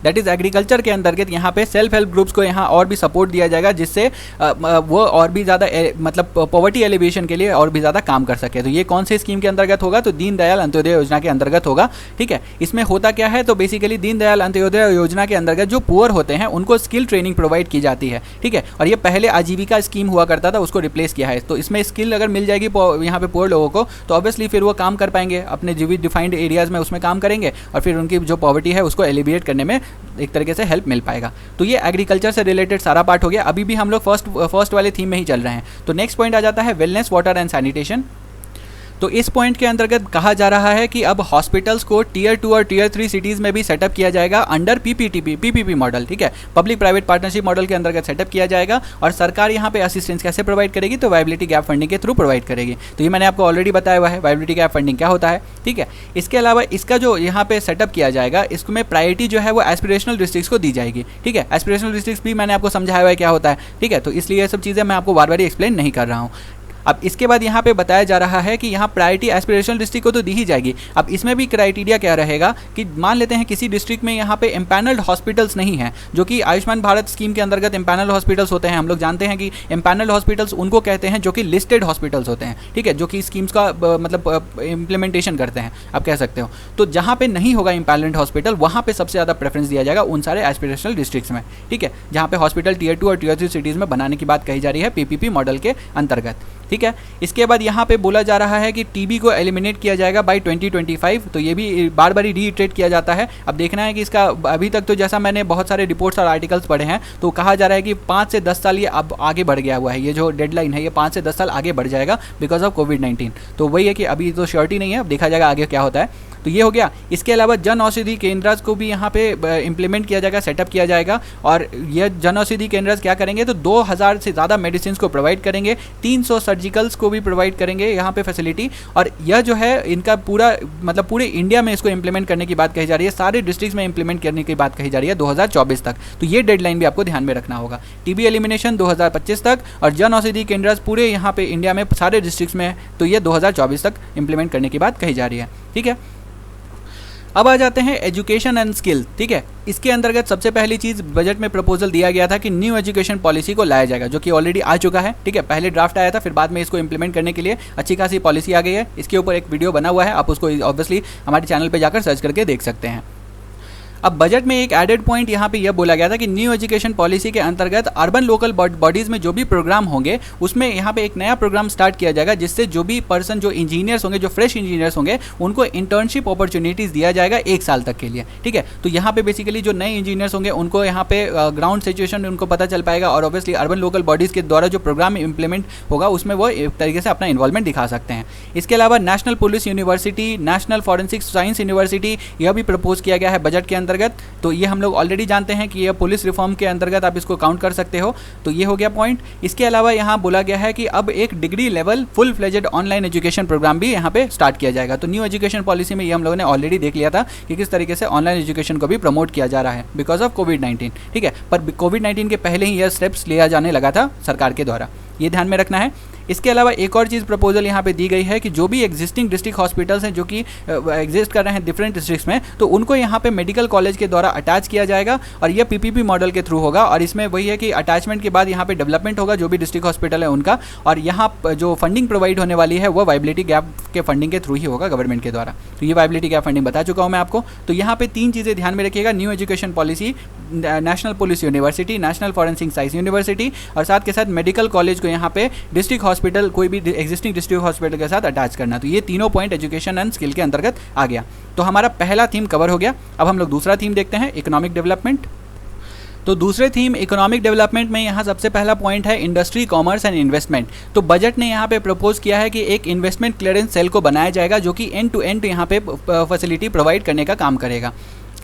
दैट इज़ एग्रीकल्चर के अंतर्गत यहाँ पे सेल्फ हेल्प ग्रुप्स को यहाँ और भी सपोर्ट दिया जाएगा जिससे वो और भी ज़्यादा मतलब पॉवर्टी एलिवेशन के लिए और भी ज़्यादा काम कर सके। तो ये कौन से स्कीम के अंतर्गत होगा, तो दीनदयाल अंत्योदय योजना के अंतर्गत होगा, ठीक है। इसमें होता क्या है, तो बेसिकली दीनदयाल अंत्योदय योजना के अंतर्गत जो पुअर होते हैं उनको स्किल ट्रेनिंग प्रोवाइड की जाती है, ठीक है। और ये पहले आजीविका स्कीम हुआ करता था, उसको रिप्लेस किया है। तो इसमें स्किल अगर मिल जाएगी यहाँ पे पुअर लोगों को तो ऑब्वियसली फिर वो काम कर पाएंगे अपने जो भी डिफाइंड एरियाज़ में, उसमें काम करेंगे और फिर उनकी जो पॉवर्टी है उसको एलिविएट करने में एक तरीके से हेल्प मिल पाएगा। तो ये एग्रीकल्चर से रिलेटेड सारा पार्ट हो गया। अभी भी हम लोग फर्स्ट वाले थीम में ही चल रहे हैं। तो नेक्स्ट पॉइंट आ जाता है वेलनेस, वाटर एंड सैनिटेशन। तो इस पॉइंट के अंतर्गत कहा जा रहा है कि अब हॉस्पिटल्स को टियर 2 और टियर 3 सिटीज़ में भी सेटअप किया जाएगा अंडर पीपीपी मॉडल, ठीक है, पब्लिक प्राइवेट पार्टनरशिप मॉडल के अंतर्गत सेटअप किया जाएगा। और सरकार यहाँ पे असिस्टेंस कैसे प्रोवाइड करेगी, तो वायबिलिटी गैप फंडिंग के थ्रू प्रोवाइड करेगी। तो ये मैंने आपको ऑलरेडी बताया हुआ है वायबिलिटी गैप फंडिंग क्या होता है, ठीक है। इसके अलावा इसका जो यहाँ पे सेटअप किया जाएगा, इसमें प्रायोरिटी जो है वो एस्पिरेशनल डिस्ट्रिक्ट्स को दी जाएगी, ठीक है। एस्पिरेशनल डिस्ट्रिक्ट्स भी मैंने आपको समझाया हुआ है क्या होता है, ठीक है। तो इसलिए ये सब चीज़ें मैं आपको बार बार एक्सप्लेन नहीं कर रहा हूँ। अब इसके बाद यहाँ पे बताया जा रहा है कि यहाँ प्रायोरिटी एस्पिरेशनल डिस्ट्रिक्ट को तो दी ही जाएगी। अब इसमें भी क्राइटेरिया क्या रहेगा कि मान लेते हैं किसी डिस्ट्रिक्ट में यहाँ पे एम्पैनल्ड हॉस्पिटल्स नहीं है, जो कि आयुष्मान भारत स्कीम के अंतर्गत एम्पैनल्ड हॉस्पिटल्स होते हैं। हम लोग जानते हैं कि एम्पैनल्ड हॉस्पिटल्स उनको कहते हैं जो कि लिस्टेड हॉस्पिटल्स होते हैं, ठीक है, जो कि स्कीम्स का मतलब इम्प्लीमेंटेशन करते हैं, आप कह सकते हो। तो जहाँ पे नहीं होगा एम्पैनल्ड हॉस्पिटल, वहाँ पे सबसे ज़्यादा प्रेफरेंस दिया जाएगा उन सारे एस्पिरेशनल डिस्ट्रिक्ट्स में, ठीक है, जहाँ पे हॉस्पिटल टियर 2 और टियर 3 सिटीज़ में बनाने की बात कही जा रही है पीपीपी मॉडल के अंतर्गत, ठीक है। इसके बाद यहाँ पे बोला जा रहा है कि टीबी को एलिमिनेट किया जाएगा बाय 2025, तो ये भी बार बार रीइटरेट किया जाता है। अब देखना है कि इसका अभी तक तो जैसा मैंने बहुत सारे रिपोर्ट्स और आर्टिकल्स पढ़े हैं तो कहा जा रहा है कि 5 से 10 साल ये अब आगे बढ़ गया हुआ है, ये जो डेडलाइन है ये 5 से 10 साल आगे बढ़ जाएगा बिकॉज ऑफ कोविड-19। तो वही है कि अभी तो श्योरिटी नहीं है, अब देखा जाएगा आगे क्या होता है। तो ये हो गया। इसके अलावा जन औषधि केंद्र को भी यहाँ पे इम्प्लीमेंट किया जाएगा, सेटअप किया जाएगा, और यह जन औषधि केंद्र क्या करेंगे तो 2000 से ज़्यादा मेडिसिन को प्रोवाइड करेंगे, 300 सर्जिकल्स को भी प्रोवाइड करेंगे यहाँ पे फैसिलिटी। और यह जो है इनका पूरा मतलब पूरे इंडिया में इसको इंप्लीमेंट करने की बात कही जा रही है, सारे डिस्ट्रिक्ट्स में इंप्लीमेंट करने की बात कही जा रही है 2024 तक। तो ये डेडलाइन भी आपको ध्यान में रखना होगा। टीबी एलिमिनेशन 2025 तक और जन औषधि केंद्र पूरे यहाँ पे इंडिया में सारे डिस्ट्रिक्ट्स में, तो ये 2024 तक इंप्लीमेंट करने की बात कही जा रही है, ठीक है। अब आ जाते हैं एजुकेशन एंड स्किल, ठीक है। इसके अंतर्गत सबसे पहली चीज़ बजट में प्रपोजल दिया गया था कि न्यू एजुकेशन पॉलिसी को लाया जाएगा, जो कि ऑलरेडी आ चुका है, ठीक है। पहले ड्राफ्ट आया था, फिर बाद में इसको इंप्लीमेंट करने के लिए अच्छी खासी पॉलिसी आ गई है। इसके ऊपर एक वीडियो बना हुआ है, आप उसको ऑब्वियसली हमारे चैनल पर जाकर सर्च करके देख सकते हैं। अब बजट में एक एडेड पॉइंट यहाँ पे यह बोला गया था कि न्यू एजुकेशन पॉलिसी के अंतर्गत अर्बन लोकल बॉडीज़ में जो भी प्रोग्राम होंगे उसमें यहाँ पे एक नया प्रोग्राम स्टार्ट किया जाएगा, जिससे जो भी पर्सन जो इंजीनियर्स होंगे, जो फ्रेश इंजीनियर्स होंगे, उनको इंटर्नशिप अपॉर्चुनिटीज़ दिया जाएगा 1 साल तक के लिए, ठीक है। तो यहाँ पे बेसिकली जो नए इंजीनियर्स होंगे उनको यहाँ पे ग्राउंड सिचुएशन उनको पता चल पाएगा, और ऑब्वियसली अर्बन लोकल बॉडीज़ के द्वारा जो प्रोग्राम इंप्लीमेंट होगा उसमें वो एक तरीके से अपना इन्वॉल्वमेंट दिखा सकते हैं। इसके अलावा national police university, national forensic science university, यह भी प्रपोज किया गया है बजट के अंतर्गत। तो ये हम लोग ऑलरेडी जानते हैं कि ये पुलिस रिफॉर्म के अंतर्गत आप इसको काउंट कर सकते हो, तो ये हो गया पॉइंट। इसके अलावा यहाँ बोला गया है कि अब एक degree level full fledged online education program भी यहाँ पे स्टार्ट किया जाएगा। तो न्यू एजुकेशन पॉलिसी में ये हम लोगों ने ऑलरेडी देख लिया था कि किस तरीके से ऑनलाइन एजुकेशन को भी प्रमोट किया जा रहा है बिकॉज ऑफ कोविड-19, ठीक है। पर कोविड-19 के पहले ही यह स्टेप्स लिया जाने लगा था सरकार के द्वारा, ये ध्यान में रखना है। इसके अलावा एक और चीज़ प्रपोजल यहाँ पे दी गई है कि जो भी एग्जिस्टिंग डिस्ट्रिक्ट हॉस्पिटल्स हैं जो कि एग्जिस्ट कर रहे हैं डिफरेंट डिस्ट्रिक्ट्स में, तो उनको यहाँ पे मेडिकल कॉलेज के द्वारा अटैच किया जाएगा, और यह पीपीपी मॉडल के थ्रू होगा। और इसमें वही है कि अटैचमेंट के बाद यहाँ पे डेवलपमेंट होगा जो भी डिस्ट्रिक्ट हॉस्पिटल है उनका, और यहाँ जो फंडिंग प्रोवाइड होने वाली है वो वायबिलिटी गैप के फंडिंग के थ्रू ही होगा गवर्नमेंट के द्वारा। तो ये वायबिलिटी गैप फंडिंग बता चुका हूँ मैं आपको। तो यहाँ पे 3 चीज़ें ध्यान में रखिएगा, new education policy, national police university, national forensic science university, और साथ के साथ मेडिकल कॉलेज को यहाँ पे डिस्ट्रिक्ट हॉस्पिटल कोई भी एग्जिस्टिंग डिस्ट्रिक्ट हॉस्पिटल के साथ अटैच करना। तो ये तीनों पॉइंट एजुकेशन एंड स्किल के अंतर्गत आ गया। तो हमारा पहला थीम कवर हो गया। अब हम लोग दूसरा थीम देखते हैं, इकोनॉमिक डेवलपमेंट। तो दूसरे थीम इकोनॉमिक डेवलपमेंट में यहाँ सबसे पहला पॉइंट है इंडस्ट्री, कॉमर्स एंड इन्वेस्टमेंट। तो बजट ने यहाँ पे प्रपोज किया है कि एक इन्वेस्टमेंट क्लियरेंस सेल को बनाया जाएगा जो कि एंड टू एंड यहाँ पे फैसिलिटी प्रोवाइड करने का काम करेगा,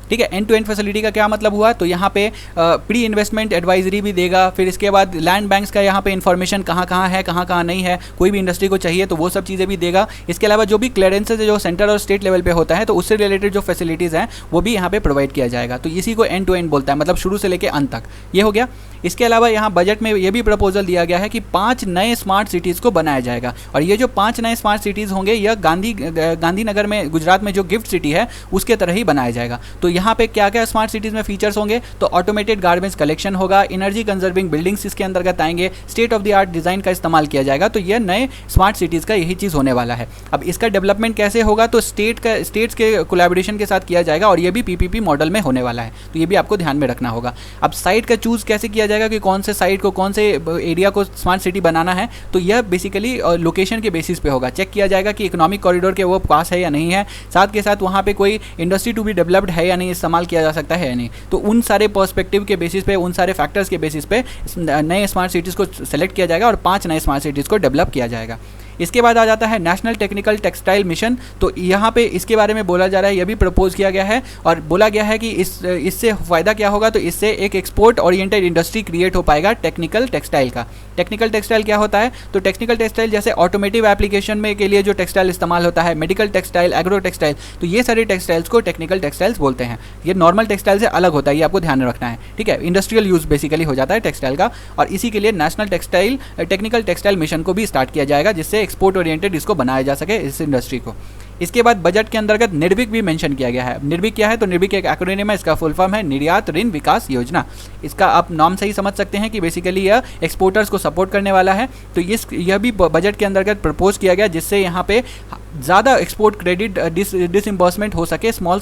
ठीक है। एंड टू एंड फैसिलिटी का क्या मतलब हुआ, तो यहाँ पे प्री इन्वेस्टमेंट एडवाइजरी भी देगा, फिर इसके बाद लैंड बैंक्स का यहाँ पे इन्फॉर्मेशन कहाँ कहाँ है, कहाँ कहाँ नहीं है, कोई भी इंडस्ट्री को चाहिए तो वो सब चीज़ें भी देगा। इसके अलावा जो भी क्लियरेंसेज जो सेंटर और स्टेट लेवल पे होता है तो उससे रिलेटेड जो फैसिलिटीज़ हैं वो भी यहाँ पे प्रोवाइड किया जाएगा। तो इसी को एंड टू एंड बोलता है, मतलब शुरू से लेकर अंत तक, ये हो गया। इसके अलावा यहाँ बजट में ये भी प्रपोजल दिया गया है कि 5 नए स्मार्ट सिटीज़ को बनाया जाएगा, और ये जो 5 नए स्मार्ट सिटीज़ होंगे यह गांधीनगर में, गुजरात में जो गिफ्ट सिटी है उसके तरह ही बनाया जाएगा। तो यहाँ पे क्या क्या स्मार्ट सिटीज़ में फीचर्स होंगे, तो ऑटोमेटेड गार्बेज कलेक्शन होगा, एनर्जी कंजर्विंग बिल्डिंग्स इसके अंतर्गत आएंगे, state of the art design का इस्तेमाल किया जाएगा। तो यह नए स्मार्ट सिटीज़ का यही चीज़ होने वाला है। अब इसका डेवलपमेंट कैसे होगा, तो स्टेट्स के कोलैबोरेशन के साथ किया जाएगा, और ये भी पीपीपी मॉडल में होने वाला है। तो ये भी आपको ध्यान में रखना होगा। अब साइट का चूज़ कैसे किया जाएगा कि कौन से साइट को, कौन से एरिया को स्मार्ट सिटी बनाना है, तो यह बेसिकली लोकेशन के बेसिस पे होगा। चेक किया जाएगा कि इकोनॉमिक कॉरिडोर के वो पास है या नहीं है, साथ के साथ वहाँ पे कोई इंडस्ट्री टू बी डेवलप्ड है या नहीं, इस्तेमाल किया जा सकता है या नहीं। तो उन सारे पर्सपेक्टिव के बेसिस पे, उन सारे फैक्टर्स के बेसिस पे नए स्मार्ट सिटीज़ को सेलेक्ट किया जाएगा और 5 नए स्मार्ट सिटीज़ को डेवलप किया जाएगा। इसके बाद आ जाता है नेशनल टेक्निकल टेक्सटाइल मिशन। तो यहाँ पे इसके बारे में बोला जा रहा है, यह भी प्रपोज किया गया है और बोला गया है कि इससे फ़ायदा क्या होगा, तो इससे एक एक्सपोर्ट ओरिएंटेड इंडस्ट्री क्रिएट हो पाएगा टेक्निकल टेक्सटाइल का। टेक्निकल टेक्सटाइल क्या होता है, तो टेक्निकल टेक्सटाइल जैसे ऑटोमेटिव एप्लीकेशन में के लिए जो टेक्सटाइल इस्तेमाल होता है, मेडिकल टेक्सटाइल, एग्रो टेक्सटाइल, तो ये सारे टेक्सटाइल्स को टेक्निकल टेक्सटाइल्स बोलते हैं। ये नॉर्मल टेक्सटाइल से अलग होता है, ये आपको ध्यान रखना है, ठीक है। इंडस्ट्रियल यूज़ बेसिकली हो जाता है टेक्सटाइल का, और इसी के लिए नेशनल टेक्निकल टेक्सटाइल मिशन को भी स्टार्ट किया जाएगा, जिससे एक्सपोर्ट ओरिएंटेड इसको बनाया जा सके इस इंडस्ट्री को। इसके बाद बजट के अंतर्गत निर्विक भी मेंशन किया गया है। निर्विक क्या है, तो निर्विक एक एक्रोनिम है, इसका फुल फॉर्म है निर्यात ऋण विकास योजना। इसका आप नाम से ही समझ सकते हैं कि बेसिकली यह एक्सपोर्टर्स को सपोर्ट करने वाला है। तो यह भी बजट के अंतर्गत प्रपोज किया गया, जिससे यहाँ पे ज़्यादा एक्सपोर्ट क्रेडिट डिसइम्बर्समेंट हो सके स्मॉल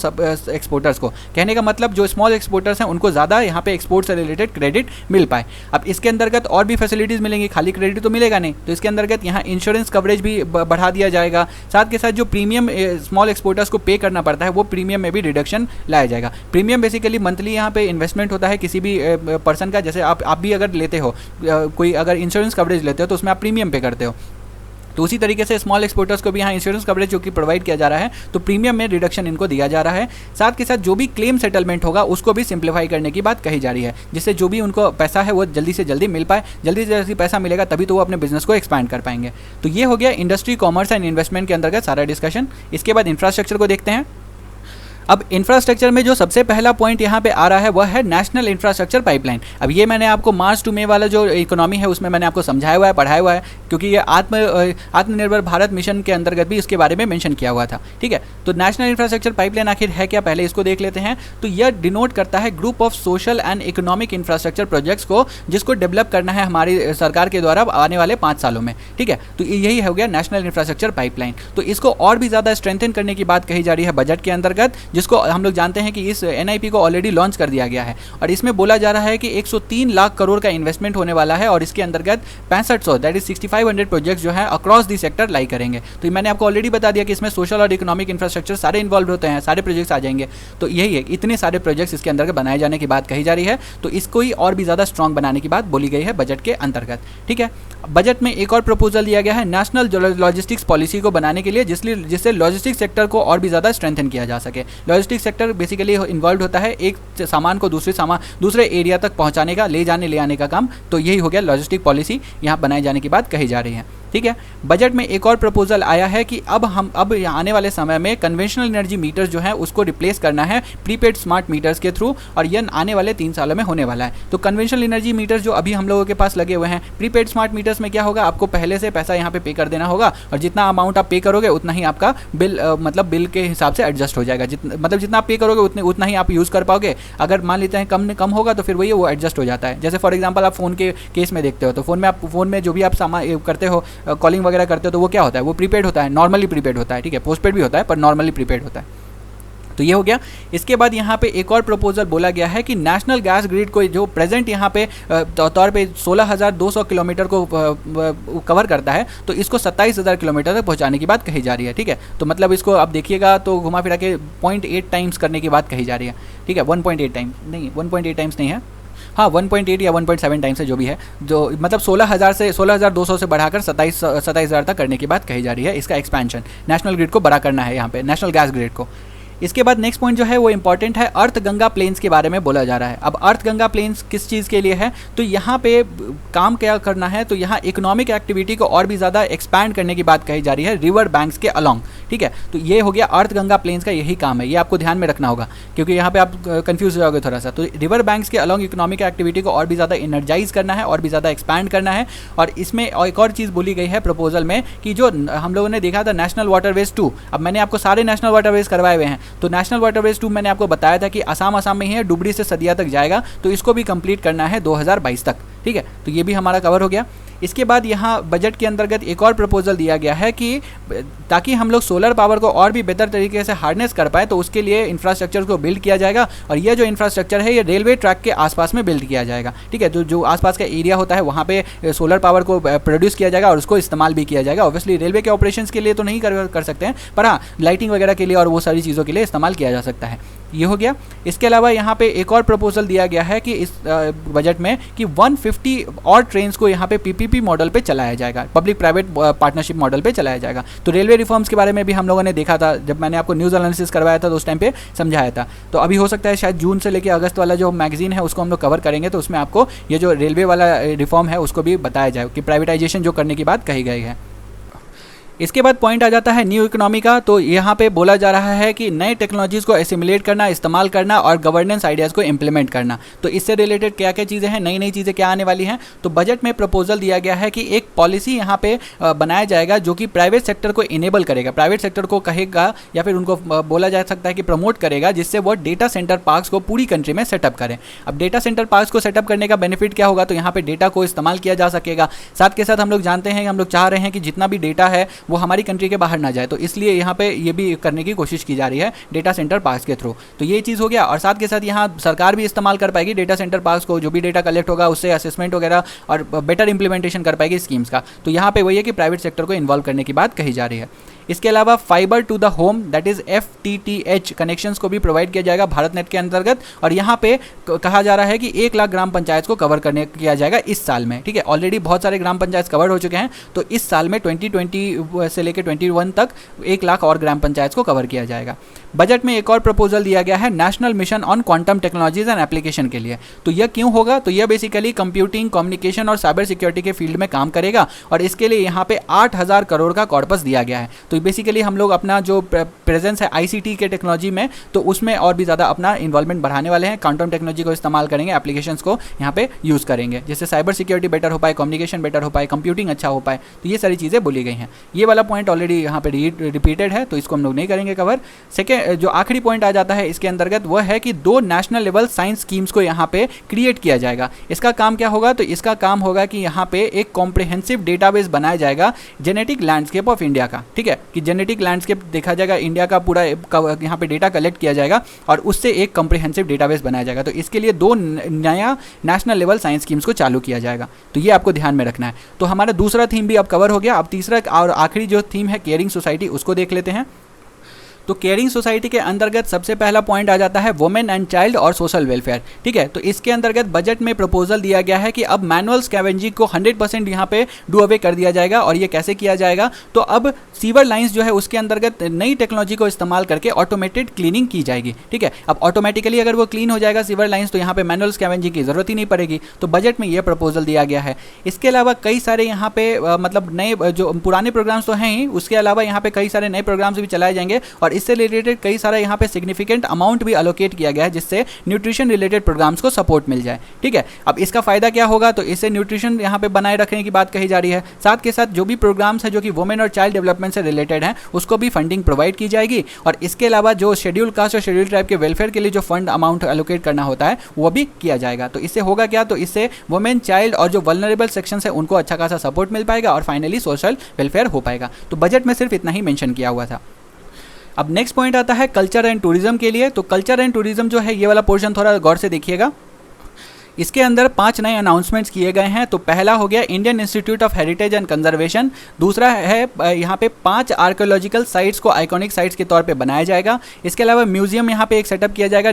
एक्सपोर्टर्स को। कहने का मतलब जो स्मॉल एक्सपोर्टर्स हैं उनको ज़्यादा यहाँ पे एक्सपोर्ट से रिलेटेड क्रेडिट मिल पाए। अब इसके अंतर्गत और भी फैसिलिटीज़ मिलेंगी, खाली क्रेडिट तो मिलेगा नहीं। तो इसके अंतर्गत यहाँ इंश्योरेंस कवरेज भी बढ़ा दिया जाएगा, साथ के साथ जो प्रीमियम स्मॉल एक्सपोर्टर्स को पे करना पड़ता है वो प्रीमियम में भी रिडक्शन लाया जाएगा। प्रीमियम बेसिकली मंथली यहाँ पे इन्वेस्टमेंट होता है किसी भी पर्सन का, जैसे आप भी अगर लेते हो, कोई अगर इंश्योरेंस कवरेज लेते हो तो उसमें आप प्रीमियम पे करते हो, तो उसी तरीके से स्मॉल एक्सपोर्टर्स को भी यहाँ इंश्योरेंस कवरेज जो कि प्रोवाइड किया जा रहा है, तो प्रीमियम में रिडक्शन इनको दिया जा रहा है। साथ के साथ जो भी क्लेम सेटलमेंट होगा उसको भी सिंप्लीफाई करने की बात कही जा रही है, जिससे जो भी उनको पैसा है वो जल्दी से जल्दी मिल पाए। जल्दी से जल्दी पैसा मिलेगा तभी तो वो अपने बिजनेस को एक्सपैंड कर पाएंगे। तो ये हो गया इंडस्ट्री, कॉमर्स एंड इन्वेस्टमेंट के अंतर्गत सारा डिस्कशन। इसके बाद इंफ्रास्ट्रक्चर को देखते हैं। अब इंफ्रास्ट्रक्चर में जो सबसे पहला पॉइंट यहाँ पे आ रहा है वह है नेशनल इंफ्रास्ट्रक्चर पाइपलाइन। अब ये मैंने आपको मार्च टू मे वाला जो इकोनॉमी है उसमें मैंने आपको समझाया हुआ है, पढ़ाया हुआ है, क्योंकि ये आत्मनिर्भर भारत मिशन के अंतर्गत भी इसके बारे में मेंशन किया हुआ था, ठीक है। तो नेशनल इंफ्रास्ट्रक्चर पाइपलाइन आखिर है क्या, पहले इसको देख लेते हैं। तो यह डिनोट करता है group of social and economic infrastructure projects को, जिसको डेवलप करना है हमारी सरकार के द्वारा आने वाले 5 सालों में, ठीक है। तो यही हो गया नेशनल इंफ्रास्ट्रक्चर पाइपलाइन। तो इसको और भी ज़्यादा स्ट्रेंथन करने की बात कही जा रही है बजट के अंतर्गत, जिसको हम लोग जानते हैं कि इस NIP को ऑलरेडी लॉन्च कर दिया गया है, और इसमें बोला जा रहा है कि 103 लाख करोड़ का इन्वेस्टमेंट होने वाला है, और इसके अंतर्गत 6500 दैट इज 6500 प्रोजेक्ट्स जो है अक्रॉस दी सेक्टर लाई करेंगे। तो मैंने आपको ऑलरेडी बता दिया कि इसमें सोशल और इकोनॉमिक इंफ्रास्ट्रक्चर सारे इन्वॉल्व होते हैं, सारे प्रोजेक्ट्स आ जाएंगे। तो यही है, इतने सारे प्रोजेक्ट्स इसके अंतर्गत बनाए जाने की बात कही जा रही है। तो इसको ही और भी ज़्यादा स्ट्रॉन्ग बनाने की बात बोली गई है बजट के अंतर्गत, ठीक है। बजट में एक और प्रपोजल दिया गया है नेशनल लॉजिस्टिक्स पॉलिसी को बनाने के लिए, जिससे लॉजिस्टिक्स सेक्टर को और भी ज़्यादा स्ट्रेंथन किया जा सके। लॉजिस्टिक्स सेक्टर बेसिकली इन्वॉल्व होता है एक सामान को दूसरे एरिया तक पहुंचाने का, ले आने का काम। तो यही हो गया लॉजिस्टिक पॉलिसी यहाँ बनाए जाने की बात कही जा रही है, ठीक है। बजट में एक और प्रपोजल आया है कि अब आने वाले समय में कन्वेंशनल एनर्जी मीटर्स जो है उसको रिप्लेस करना है प्रीपेड स्मार्ट मीटर्स के थ्रू, और यह आने वाले 3 सालों में होने वाला है। तो कन्वेंशनल एनर्जी मीटर्स जो अभी हम लोगों के पास लगे हुए हैं, प्रीपेड स्मार्ट मीटर्स में क्या होगा, आपको पहले से पैसा यहाँ पे कर देना होगा, और जितना अमाउंट आप पे करोगे उतना ही आपका बिल मतलब बिल के हिसाब से एडजस्ट हो जाएगा। जितना आप पे करोगे उतना ही आप यूज़ कर पाओगे। अगर मान लेते हैं कम होगा तो फिर वही वो एडजस्ट हो जाता है। जैसे फॉर एग्जाम्पल आप फ़ोन के केस में देखते हो, तो फ़ोन में जो भी आप सामान करते हो, कॉलिंग वगैरह करते हो, तो वो क्या होता है, वो प्रीपेड होता है, नॉर्मली प्रीपेड होता है, ठीक है। पोस्टपेड भी होता है पर नॉर्मली प्रीपेड होता है। तो ये हो गया। इसके बाद यहाँ पे एक और प्रपोजल बोला गया है कि नेशनल गैस ग्रिड को, जो प्रेजेंट यहाँ पे तौर पे 16,200 किलोमीटर को कवर करता है, तो इसको 27,000 किलोमीटर तक पहुँचाने की बात कही जा रही है, ठीक है। तो मतलब इसको आप देखिएगा तो घुमा फिरा के 0.8 टाइम्स करने की बात कही जा रही है, ठीक है। 1.8 टाइम्स नहीं, 1.8 टाइम्स नहीं है, हाँ 1.8 या 1.7 टाइम्स है, जो भी है, जो मतलब 16,200 से बढ़ाकर 27,000 तक करने की बात कही जा रही है। इसका एक्सपेंशन नेशनल ग्रिड को बड़ा करना है यहाँ पे, नेशनल गैस ग्रिड को। इसके बाद नेक्स्ट पॉइंट जो है वो इंपॉर्टेंट है, अर्थ गंगा प्लेन्स के बारे में बोला जा रहा है। अब अर्थ गंगा प्लेन्स किस चीज़ के लिए है, तो यहाँ पे काम क्या करना है, तो यहाँ इकोनॉमिक एक्टिविटी को और भी ज़्यादा एक्सपैंड करने की बात कही जा रही है रिवर बैंक्स के अलॉन्ग, ठीक है। तो ये हो गया अर्थ गंगा प्लेन्स का यही काम है, ये आपको ध्यान में रखना होगा, क्योंकि यहाँ पे आप कंफ्यूज हो जाओगे थोड़ा सा। तो रिवर बैंक्स के अलॉन्ग इकोनॉमिक एक्टिविटी को और भी ज़्यादा एनर्जाइज करना है, और भी ज़्यादा एक्सपैंड करना है। और इसमें एक और चीज़ बोली गई है प्रपोजल में कि जो हम लोगों ने देखा था नेशनल वाटरवेज 2, अब मैंने आपको सारे नेशनल वाटरवेज करवाए हुए हैं, तो नेशनल वाटरवेज 2 मैंने आपको बताया था कि असम में ही है, डुबरी से सदिया तक जाएगा, तो इसको भी कंप्लीट करना है 2022 तक, ठीक है। तो ये भी हमारा कवर हो गया। इसके बाद यहाँ बजट के अंतर्गत एक और प्रपोजल दिया गया है कि ताकि हम लोग सोलर पावर को और भी बेहतर तरीके से हार्नेस कर पाए, तो उसके लिए इंफ्रास्ट्रक्चर को बिल्ड किया जाएगा, और यह जो इंफ्रास्ट्रक्चर है ये रेलवे ट्रैक के आसपास में बिल्ड किया जाएगा, ठीक है। जो आसपास का एरिया होता है वहाँ पे सोलर पावर को प्रोड्यूस किया जाएगा और उसको इस्तेमाल भी किया जाएगा। ऑब्वियसली रेलवे के ऑपरेशंस के लिए तो नहीं कर सकते हैं, पर हाँ लाइटिंग वगैरह के लिए और वो सारी चीज़ों के लिए इस्तेमाल किया जा सकता है। ये हो गया। इसके अलावा यहाँ पे एक और प्रपोजल दिया गया है कि इस बजट में कि 150 और ट्रेन्स को यहाँ पे पीपीपी मॉडल पे चलाया जाएगा, पब्लिक प्राइवेट पार्टनरशिप मॉडल पे चलाया जाएगा। तो रेलवे रिफॉर्म्स के बारे में भी हम लोगों ने देखा था, जब मैंने आपको न्यूज़ एनालिसिस करवाया था तो उस टाइम पे समझाया था। तो अभी हो सकता है शायद जून से लेकर अगस्त वाला जो मैगजीन है उसको हम लोग कवर करेंगे, तो उसमें आपको ये जो रेलवे वाला रिफॉर्म है उसको भी बताया जाए कि प्राइवेटाइजेशन जो करने की बात कही गई है। इसके बाद पॉइंट आ जाता है न्यू इकोनॉमी का। तो यहाँ पे बोला जा रहा है कि नए टेक्नोलॉजीज़ को एसिमुलेट करना, इस्तेमाल करना और गवर्नेंस आइडियाज़ को इम्प्लीमेंट करना। तो इससे रिलेटेड क्या क्या चीज़ें हैं, नई नई चीज़ें क्या आने वाली हैं। तो बजट में प्रपोजल दिया गया है कि एक पॉलिसी यहाँ पे बनाया जाएगा जो कि प्राइवेट सेक्टर को इनेबल करेगा, प्राइवेट सेक्टर को कहेगा या फिर उनको बोला जा सकता है कि प्रमोट करेगा, जिससे वो डेटा सेंटर पार्क्स को पूरी कंट्री में सेटअप करें। अब डेटा सेंटर पार्क्स को सेटअप करने का बेनिफिट क्या होगा, तो यहाँ पे डेटा को इस्तेमाल किया जा सकेगा। साथ के साथ हम लोग जानते हैं, हम लोग चाह रहे हैं कि जितना भी डेटा है वो हमारी कंट्री के बाहर ना जाए, तो इसलिए यहाँ पे ये भी करने की कोशिश की जा रही है डेटा सेंटर पार्क्स के थ्रू। तो ये चीज़ हो गया। और साथ के साथ यहाँ सरकार भी इस्तेमाल कर पाएगी डेटा सेंटर पार्क्स को, जो भी डेटा कलेक्ट होगा उससे असेसमेंट वगैरह और बेटर इंप्लीमेंटेशन कर पाएगी स्कीम्स का। तो यहाँ पे वही है कि प्राइवेट सेक्टर को इन्वॉल्व करने की बात कही जा रही है। इसके अलावा fibre to the home that is FTTH connections को भी प्रोवाइड किया जाएगा भारत नेट के अंतर्गत। और यहाँ पे कहा जा रहा है कि 1 लाख ग्राम पंचायत को कवर करने किया जाएगा इस साल में। ठीक है, ऑलरेडी बहुत सारे ग्राम पंचायत कवर हो चुके हैं, तो इस साल में 2020 से लेकर 2021 तक 1 लाख और ग्राम पंचायत को कवर किया जाएगा। बजट में एक और प्रपोजल दिया गया है national mission on quantum technologies and application के लिए। तो यह क्यों होगा, तो यह बेसिकली कंप्यूटिंग, कम्युनिकेशन और साइबर सिक्योरिटी के फील्ड में काम करेगा और इसके लिए यहाँ पे 8000 करोड़ का कॉर्पस दिया गया है। तो बेसिकली हम लोग अपना जो प्रेजेंस है ICT के टेक्नोलॉजी में, तो उसमें और भी ज़्यादा अपना इन्वॉल्वमेंट बढ़ाने वाले हैं। क्वांटम टेक्नोलॉजी को इस्तेमाल करेंगे, एप्लीकेशंस को यहाँ पे यूज़ करेंगे, जिससे साइबर सिक्योरिटी बेटर हो पाए, कम्युनिकेशन बेटर हो पाए, कंप्यूटिंग अच्छा हो पाए। तो ये सारी चीज़ें बोली गई हैं। ये वाला पॉइंट ऑलरेडी यहाँ पे रिपीटेड है, तो इसको हम लोग नहीं करेंगे कवर। सेकेंड जो आखिरी पॉइंट आ जाता है इसके अंतर्गत, वह है कि 2 नेशनल लेवल साइंस स्कीम्स को यहाँ पे क्रिएट किया जाएगा। इसका काम क्या होगा, तो इसका काम होगा कि यहाँ पे एक कॉम्प्रिहेंसिव डेटाबेस बनाया जाएगा जेनेटिक लैंडस्केप ऑफ इंडिया का। ठीक है, कि जेनेटिक लैंडस्केप देखा जाएगा, इंडिया का पूरा यहाँ पे डेटा कलेक्ट किया जाएगा और उससे एक कॉम्प्रिहेंसिव डेटाबेस बनाया जाएगा। तो इसके लिए 2 नया नेशनल लेवल साइंस स्कीम्स को चालू किया जाएगा। तो ये आपको ध्यान में रखना है। तो हमारा दूसरा थीम भी अब कवर हो गया। अब तीसरा और आखिरी जो थीम है केयरिंग सोसाइटी, उसको देख लेते हैं। तो केयरिंग सोसाइटी के अंतर्गत सबसे पहला पॉइंट आ जाता है वुमेन एंड चाइल्ड और सोशल वेलफेयर। ठीक है, तो इसके अंतर्गत बजट में प्रपोजल दिया गया है कि अब मैनुअल स्कैवेंजिंग को 100% यहाँ पे डू अवे कर दिया जाएगा। और ये कैसे किया जाएगा, तो अब सीवर लाइंस जो है उसके अंतर्गत नई टेक्नोलॉजी को इस्तेमाल करके ऑटोमेटेड क्लीनिंग की जाएगी। ठीक है, अब ऑटोमेटिकली अगर वो क्लीन हो जाएगा सीवर लाइंस, तो यहाँ पे मैनुअल स्कैवेंजिंग की जरूरत ही नहीं पड़ेगी। तो बजट में ये प्रपोजल दिया गया है। इसके अलावा कई सारे यहाँ पे मतलब नए जो पुराने प्रोग्राम्स तो हैं ही, उसके अलावा यहाँ पे कई सारे नए प्रोग्राम्स भी चलाए जाएंगे और इससे रिलेटेड कई सारा यहाँ पे सिग्निफिकेंट अमाउंट भी अलोकेट किया गया है, जिससे न्यूट्रिशन रिलेटेड प्रोग्राम्स को सपोर्ट मिल जाए। ठीक है, अब इसका फायदा क्या होगा, तो इससे न्यूट्रिशन यहाँ पे बनाए रखने की बात कही जा रही है। साथ के साथ जो भी प्रोग्राम्स है जो कि वुमेन और चाइल्ड डेवलपमेंट से रिलेटेड हैं, उसको भी फंडिंग प्रोवाइड की जाएगी। और इसके अलावा जो शेड्यूल कास्ट और शेड्यूल ट्राइब के वेलफेयर के लिए जो फंड अमाउंट एलोकेट करना होता है वो भी किया जाएगा। तो इससे होगा क्या, तो इससे वुमेन, चाइल्ड और जो वल्नरेबल सेक्शन है उनको अच्छा खासा सपोर्ट मिल पाएगा और फाइनली सोशल वेलफेयर हो पाएगा। तो बजट में सिर्फ इतना ही मेंशन किया हुआ था। अब नेक्स्ट पॉइंट आता है कल्चर एंड टूरिज्म के लिए। तो कल्चर एंड टूरिज्म जो है, ये वाला पोर्शन थोड़ा गौर से देखिएगा। इसके अंदर 5 नए अनाउंसमेंट्स किए गए हैं। तो पहला हो गया Indian institute of heritage and conservation. दूसरा है यहाँ पे 5 आर्कियोलॉजिकल साइट्स को आइकॉनिक साइट्स के तौर पे बनाया जाएगा। इसके अलावा म्यूजियम यहाँ पे एक सेटअप किया जाएगा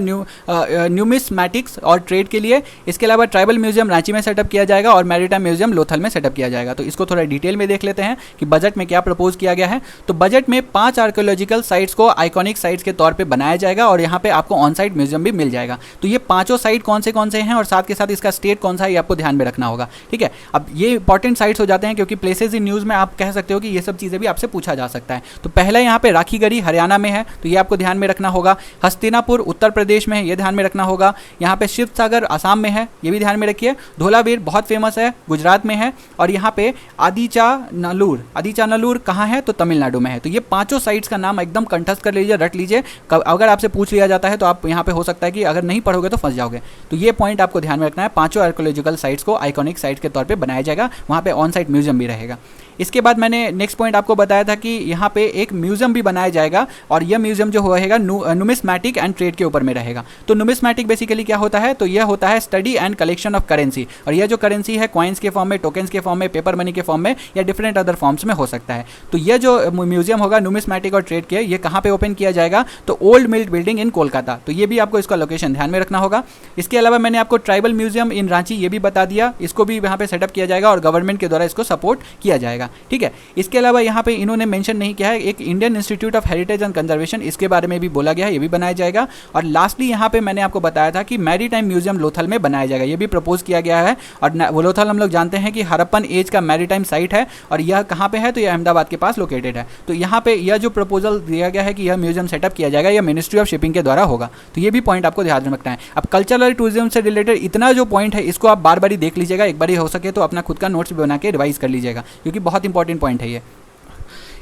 न्यूमिस्मैटिक्स और ट्रेड के लिए। इसके अलावा ट्राइबल म्यूजियम रांची में सेटअप किया जाएगा और मैरीटाइम म्यूजियम लोथल में सेटअप किया जाएगा। तो इसको थोड़ा डिटेल में देख लेते हैं कि बजट में क्या प्रपोज किया गया है। तो बजट में 5 आर्कियोलॉजिकल साइट्स को आइकॉनिक साइट्स के तौर पर बनाया जाएगा और यहाँ पे आपको ऑन साइट म्यूजियम भी मिल जाएगा। तो ये 5 साइट कौन से हैं और साथ के साथ इसका स्टेट कौन सा है, ये आपको ध्यान में रखना होगा। ठीक है, अब ये इंपॉर्टेंट साइट्स हो जाते हैं क्योंकि प्लेसेस इन न्यूज़ में आप कह सकते हो कि ये सब चीज़ें भी आपसे पूछा जा सकता है। तो पहला यहाँ पे राखीगढ़ी हरियाणा में है, तो ये आपको ध्यान में रखना होगा। हस्तिनापुर उत्तर प्रदेश में है, ये ध्यान में रखना होगा। यहाँ पे शिवसागर आसाम में है, ये भी ध्यान में रखिए। धोलावीर बहुत फेमस है, गुजरात में है। और यहाँ पे आदिचानलूर कहाँ है, तो तमिलनाडु में है। तो ये 5 साइट्स का नाम एकदम कंठस्थ कर लीजिए, रट लीजिए। अगर आपसे पूछ लिया जाता है तो आप यहाँ पे हो सकता है कि अगर नहीं पढ़ोगे तो फंस जाओगे। तो ये पॉइंट आपको ध्यान ध्यान में रखना है, 5 आर्कोलॉजिकल साइट्स को आइकॉनिक साइट्स के तौर पे बनाया जाएगा, वहाँ पे ऑन साइट म्यूजियम भी रहेगा। इसके बाद मैंने नेक्स्ट पॉइंट आपको बताया था कि यहाँ पे एक म्यूजियम भी बनाया जाएगा और यह म्यूजियम जो रहेगा नुमिस्मैटिक एंड ट्रेड के ऊपर में रहेगा। तो नुमिस्मैटिक बेसिकली क्या होता है, तो यह होता है study and collection of currency, और यह जो करेंसी है कॉइन्स के फॉर्म में, टोकन्स के फॉर्म में, पेपर मनी के फॉर्म में या डिफरेंट अदर फॉर्म्स में हो सकता है। तो यह जो म्यूजियम होगा नुमिस्मैटिक और ट्रेड के, ये कहाँ पे ओपन किया जाएगा, तो ओल्ड मिल्ट बिल्डिंग इन कोलकाता। तो ये भी आपको इसका लोकेशन ध्यान में रखना होगा। इसके अलावा मैंने आपको ट्राइबल म्यूजियम इन रांची ये भी बता दिया, इसको भी यहाँ पे सेटअप किया जाएगा और गवर्नमेंट के द्वारा इसको सपोर्ट किया जाएगा, ठीक है। इसके अलावा यहाँ पे इन्होंने मेंशन नहीं किया है, एक Indian institute of heritage and conservation, इसके बारे में भी बोला गया है, ये भी बनाया जाएगा। और लास्टली यहाँ पे मैंने आपको बताया था कि मैरीटाइम म्यूजियम लोथल में बनाया जाएगा, ये भी प्रपोज किया गया है। और लोथल हम लोग जानते हैं कि हड़प्पन एज का मैरीटाइम साइट है, और यह कहाँ पे है, तो यह अहमदाबाद के पास लोकेटेड है। तो यहाँ पे यह जो प्रपोजल दिया गया है कि यह म्यूजियम सेटअप किया जाएगा, यह मिनिस्ट्री ऑफ शिपिंग के द्वारा होगा। तो ये भी पॉइंट आपको ध्यान रखना है। अब कल्चरल टूरिज्म से रिलेटेड इतना जो पॉइंट है, इसको आप बार बार ही देख लीजिएगा, एक बार ही हो सके तो अपना खुद का नोट्स बना के रिवाइज कर लीजिएगा, क्योंकि बहुत इंपॉर्टेंट पॉइंट है ये।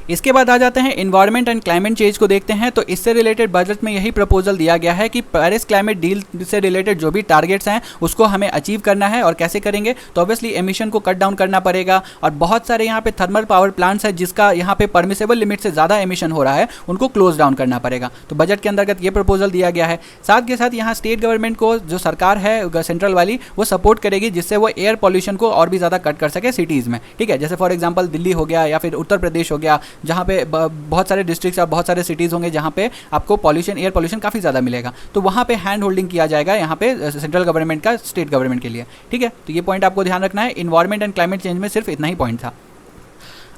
इसके बाद आ जाते हैं इन्वायरमेंट एंड क्लाइमेट चेंज को देखते हैं। तो इससे रिलेटेड बजट में यही प्रपोजल दिया गया है कि पेरिस क्लाइमेट डील से रिलेटेड जो भी टारगेट्स हैं उसको हमें अचीव करना है। और कैसे करेंगे, तो ऑब्वियसली एमिशन को कट डाउन करना पड़ेगा, और बहुत सारे यहाँ पे थर्मल पावर प्लांट्स हैं जिसका यहाँ पे परमिसेबल लिमिट से ज़्यादा एमिशन हो रहा है, उनको क्लोज डाउन करना पड़ेगा। तो बजट के अंतर्गत ये प्रपोजल दिया गया है। साथ के साथ यहाँ स्टेट गवर्नमेंट को, जो सरकार है सेंट्रल वाली, वो सपोर्ट करेगी जिससे वो एयर पॉल्यूशन को और भी ज़्यादा कट कर सके सिटीज़ में, ठीक है। जैसे फॉर एग्जाम्पल दिल्ली हो गया या फिर उत्तर प्रदेश हो गया, जहाँ पे बहुत सारे डिस्ट्रिक्ट्स और बहुत सारे सिटीज़ होंगे जहाँ पे आपको पॉल्यूशन, एयर पॉल्यूशन काफ़ी ज़्यादा मिलेगा। तो वहाँ पे हैंड होल्डिंग किया जाएगा यहाँ पे सेंट्रल गवर्नमेंट का स्टेट गवर्नमेंट के लिए, ठीक है। तो ये पॉइंट आपको ध्यान रखना है। इन्वायरमेंट एंड क्लाइमेट चेंज में सिर्फ इतना ही पॉइंट था।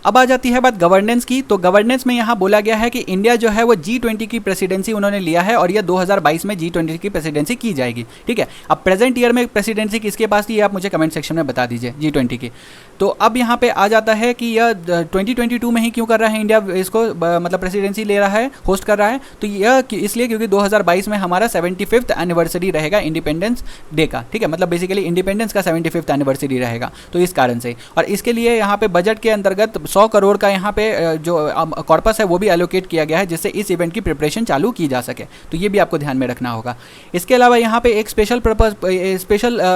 अब आ जाती है बात गवर्नेंस की। तो गवर्नेंस में यहाँ बोला गया है कि इंडिया जो है वो G20 की प्रेसिडेंसी उन्होंने लिया है, और यह 2022 में G20 की प्रेसिडेंसी की जाएगी, ठीक है। अब प्रेजेंट ईयर में प्रेसिडेंसी किसके पास थी, ये आप मुझे कमेंट सेक्शन में बता दीजिए G20 की। तो अब यहाँ पे आ जाता है कि यह 2022 में ही क्यों कर रहा है इंडिया इसको, मतलब प्रेसिडेंसी ले रहा है, होस्ट कर रहा है। तो यह इसलिए क्योंकि 2022 में हमारा 75th एनिवर्सरी रहेगा इंडिपेंडेंस डे का, ठीक है। मतलब बेसिकली इंडिपेंडेंस का 75th एनिवर्सरी रहेगा, तो इस कारण से। और इसके लिए यहाँ पे बजट के अंतर्गत 100 करोड़ का यहाँ पे जो कॉर्पस है वो भी एलोकेट किया गया है, जिससे इस इवेंट की प्रिपरेशन चालू की जा सके। तो ये भी आपको ध्यान में रखना होगा। इसके अलावा यहाँ पे एक स्पेशल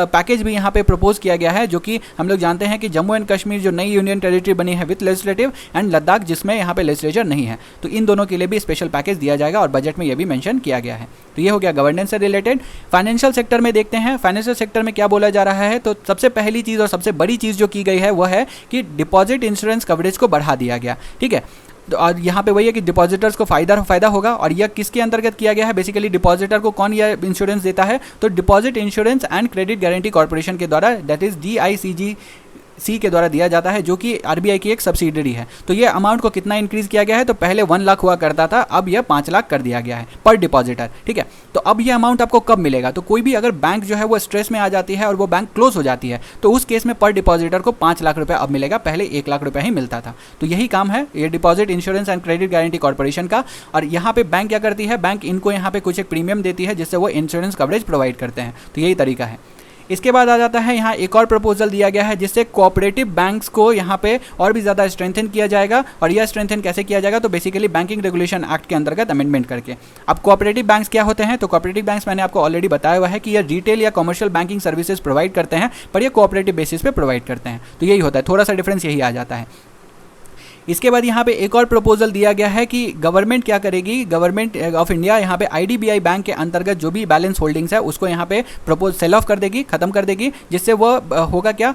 पैकेज भी यहाँ पे प्रपोज किया गया है, जो कि हम लोग जानते हैं कि जम्मू एंड कश्मीर जो नई यूनियन टेरिटरी बनी है विथ लेजिस्लेटिव, एंड लद्दाख जिसमें यहाँ पे लेजिस्लेचर नहीं है, तो इन दोनों के लिए भी स्पेशल पैकेज दिया जाएगा, और बजट में ये भी मेंशन किया गया है। तो ये हो गया गवर्नेंस से रिलेटेड। फाइनेंशियल सेक्टर में देखते हैं, फाइनेंशियल सेक्टर में क्या बोला जा रहा है। तो सबसे पहली चीज़ और सबसे बड़ी चीज़ जो की गई है वो है कि डिपॉजिट इंश्योरेंस कवरेज को बढ़ा दिया गया, ठीक है। तो और यहाँ पे वही है कि डिपॉजिटर्स को फ़ायदा होगा, और यह किसके अंतर्गत किया गया है, बेसिकली डिपॉजिटर को कौन यह इंश्योरेंस देता है, तो deposit insurance and credit guarantee corporation के द्वारा, दैट इज DICGC के द्वारा दिया जाता है, जो कि RBI की एक सब्सिडरी है। तो ये अमाउंट को कितना इंक्रीज़ किया गया है, तो पहले 1 लाख हुआ करता था, अब यह 5 लाख कर दिया गया है पर डिपॉजिटर, ठीक है। तो अब ये अमाउंट आपको कब मिलेगा, तो कोई भी अगर बैंक जो है वो स्ट्रेस में आ जाती है और वो बैंक क्लोज हो जाती है, तो उस केस में पर डिपॉजिटर को 5 लाख रुपये अब मिलेगा, पहले 1 लाख रुपये ही मिलता था। तो यही काम है ये deposit insurance and credit guarantee corporation का। और यहाँ पे बैंक क्या करती है, बैंक इनको यहाँ पे कुछ एक प्रीमियम देती है, जिससे वो इंश्योरेंस कवरेज प्रोवाइड करते हैं। तो यही तरीका है। इसके बाद आ जाता है यहाँ एक और प्रपोजल दिया गया है, जिससे कोऑपरेटिव बैंक्स को यहाँ पे और भी ज़्यादा स्ट्रेंथन किया जाएगा। और यह स्ट्रेंथन कैसे किया जाएगा, तो बेसिकली बैंकिंग रेगुलेशन एक्ट के अंतर्गत अमेंडमेंट करके। अब कोऑपरेटिव बैंक्स क्या होते हैं, तो कोऑपरेटिव बैंक्स मैंने आपको ऑलरेडी बताया हुआ है कि यह रिटेल या कमर्शियल बैंकिंग सर्विसेज प्रोवाइड करते हैं, पर यह कोऑपरेटिव बेसिस पे प्रोवाइड करते हैं। तो यही होता है, थोड़ा सा डिफरेंस यही आ जाता है। इसके बाद यहाँ पे एक और प्रपोजल दिया गया है कि गवर्नमेंट क्या करेगी, गवर्नमेंट ऑफ इंडिया यहाँ पे IDBI बैंक के अंतर्गत जो भी बैलेंस होल्डिंग्स है उसको यहाँ पे सेल ऑफ कर देगी, खत्म कर देगी, जिससे वो होगा क्या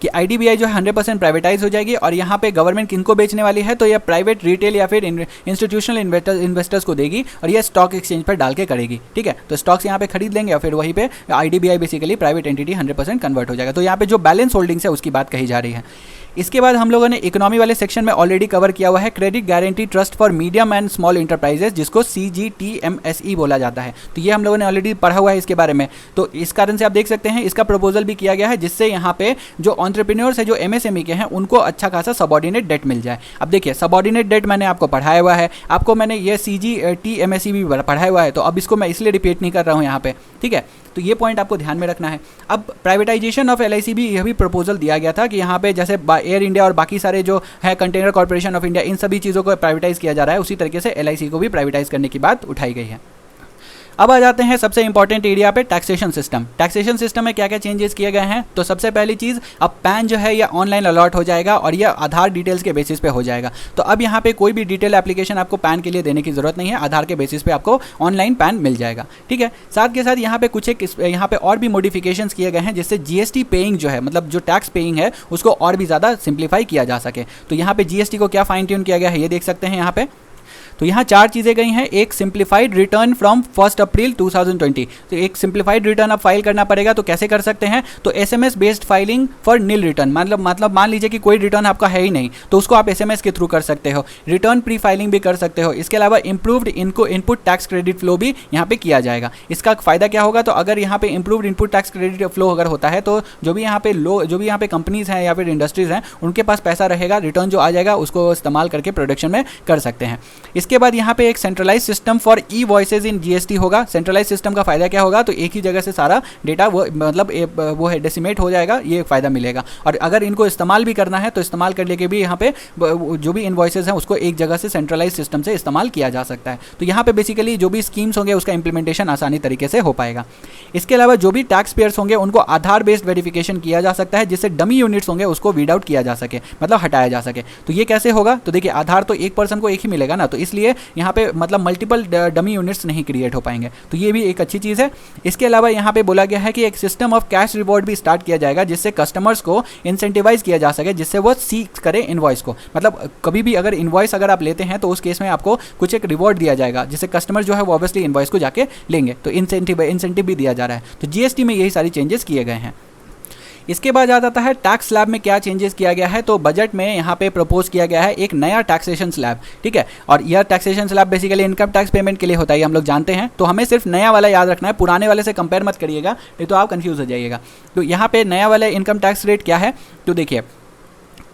कि IDBI जो है 100% प्राइवेटाइज हो जाएगी। और यहाँ पे गवर्नमेंट किनको बेचने वाली है, तो यह प्राइवेट, रिटेल या फिर इंस्टीट्यूशनल इन्वेस्टर्स को देगी, और यह स्टॉक एक्सचेंज पर डाल के करेगी, ठीक है। तो स्टॉक्स यहाँ पे खरीद लेंगे और फिर वहीं पे IDBI basically private entity 100% convert हो जाएगा। तो यहाँ पे जो बैलेंस होल्डिंग्स है उसकी बात कही जा रही है। इसके बाद हम लोगों ने इकोनॉमी वाले सेक्शन में ऑलरेडी कवर किया हुआ है credit guarantee trust for medium and small enterprises, जिसको CGTMSE बोला जाता है। तो ये हम लोगों ने ऑलरेडी पढ़ा हुआ है इसके बारे में। तो इस कारण से आप देख सकते हैं इसका प्रपोजल भी किया गया है, जिससे यहाँ पे जो एंटरप्रेन्योर्स है, जो MSME के हैं, उनको अच्छा खासा सबऑर्डिनेट डेट मिल जाए। अब देखिए सबऑर्डिनेट डेट मैंने आपको पढ़ाया हुआ है, आपको मैंने ये CGTMSE भी पढ़ाया हुआ है, तो अब इसको मैं इसलिए रिपीट नहीं कर रहा हूँ यहाँ पे, ठीक है। तो ये पॉइंट आपको ध्यान में रखना है। अब प्राइवेटाइजेशन ऑफ LIC भी, यह भी प्रपोजल दिया गया था कि यहाँ पे जैसे एयर इंडिया और बाकी सारे जो है कंटेनर कॉर्पोरेशन ऑफ इंडिया, इन सभी चीज़ों को प्राइवेटाइज किया जा रहा है, उसी तरीके से LIC को भी प्राइवेटाइज करने की बात उठाई गई है। अब आ जाते हैं सबसे इंपॉर्टेंट एरिया पे, टैक्सेशन सिस्टम। टैक्सेशन सिस्टम में क्या क्या चेंजेस किए गए हैं? तो सबसे पहली चीज़, अब पैन जो है ये ऑनलाइन अलॉट हो जाएगा और ये आधार डिटेल्स के बेसिस पे हो जाएगा। तो अब यहाँ पे कोई भी डिटेल एप्लीकेशन आपको पैन के लिए देने की जरूरत नहीं है, आधार के बेसिस पे आपको ऑनलाइन पैन मिल जाएगा। ठीक है, साथ के साथ यहाँ पे कुछ एक यहाँ पे और भी मॉडिफिकेशंस किए गए हैं जिससे जीएसटी पेइंग जो है, मतलब जो टैक्स पेइंग है उसको और भी ज़्यादा सिंप्लीफाई किया जा सके। तो यहाँ पे जीएसटी को क्या फाइन ट्यून किया गया है ये देख सकते हैं यहाँ पे। तो यहाँ 4 चीज़ें गई हैं। एक सिंप्लीफाइड रिटर्न फ्रॉम 1 अप्रैल 2020। तो एक सिंप्लीफाइड रिटर्न अब फाइल करना पड़ेगा। तो कैसे कर सकते हैं? तो SMS based filing for nil return, मतलब मान लीजिए कि कोई रिटर्न आपका है ही नहीं तो उसको आप एसएमएस के थ्रू कर सकते हो। रिटर्न प्री फाइलिंग भी कर सकते हो। इसके अलावा improved input tax credit flow भी यहाँ पे किया जाएगा। इसका फ़ायदा क्या होगा? तो अगर यहाँ पे improved input tax credit flow अगर होता है तो जो भी यहाँ पे कंपनीज़ हैं या फिर इंडस्ट्रीज़ हैं उनके पास पैसा रहेगा, रिटर्न जो आ जाएगा उसको इस्तेमाल करके प्रोडक्शन में कर सकते हैं। इसके बाद यहाँ पे एक centralise system for e invoices in GST होगा। सेंट्रलाइज सिस्टम का फायदा क्या होगा? तो एक ही जगह से सारा डेटा वो है डेसिमेट हो जाएगा, ये फायदा मिलेगा। और अगर इनको इस्तेमाल भी करना है तो इस्तेमाल करने के भी यहाँ पे जो भी इनवॉइसेज हैं उसको एक जगह से सेंट्रलाइज सिस्टम से इस्तेमाल किया जा सकता है। तो यहाँ पे बेसिकली जो भी स्कीम्स होंगे उसका इंप्लीमेंटेशन आसानी तरीके से हो पाएगा। इसके अलावा जो भी टैक्स पेयर्स होंगे उनको आधार बेस्ड वेरिफिकेशन किया जा सकता है, जिससे डमी यूनिट्स होंगे उसको वीड आउट किया जा सके, मतलब हटाया जा सके। तो ये कैसे होगा? तो देखिए आधार तो एक पर्सन को एक ही मिलेगा ना, तो इसलिए यहाँ पे मतलब मल्टीपल डमी यूनिट्स नहीं क्रिएट हो पाएंगे। तो ये भी एक अच्छी चीज़ है। इसके अलावा यहाँ पे बोला गया है कि एक सिस्टम ऑफ कैश रिवॉर्ड भी स्टार्ट किया जाएगा, जिससे कस्टमर्स को इंसेंटिवाइज किया जा सके, जिससे वो सीख करें इनवॉइस को। मतलब कभी भी अगर इनवॉइस अगर आप लेते हैं तो उस केस में आपको कुछ एक रिवॉर्ड दिया जाएगा, जिससे कस्टमर जो है वो ऑब्वियसली इनवॉइस को जाके लेंगे। तो इंसेंटिव भी दिया जा रहा है। तो जीएसटी में यही सारी चेंजेस किए गए हैं। इसके बाद आ जाता है टैक्स स्लैब में क्या चेंजेस किया गया है। तो बजट में यहाँ पे प्रपोज किया गया है एक नया टैक्सेशन स्लैब। ठीक है, और यह taxation slab basically income tax payment के लिए होता है, हम लोग जानते हैं। तो हमें सिर्फ नया वाला याद रखना है, पुराने वाले से कंपेयर मत करिएगा, नहीं तो आप कंफ्यूज हो जाइएगा। तो यहाँ पे नया वाला इनकम टैक्स रेट क्या है? तो देखिए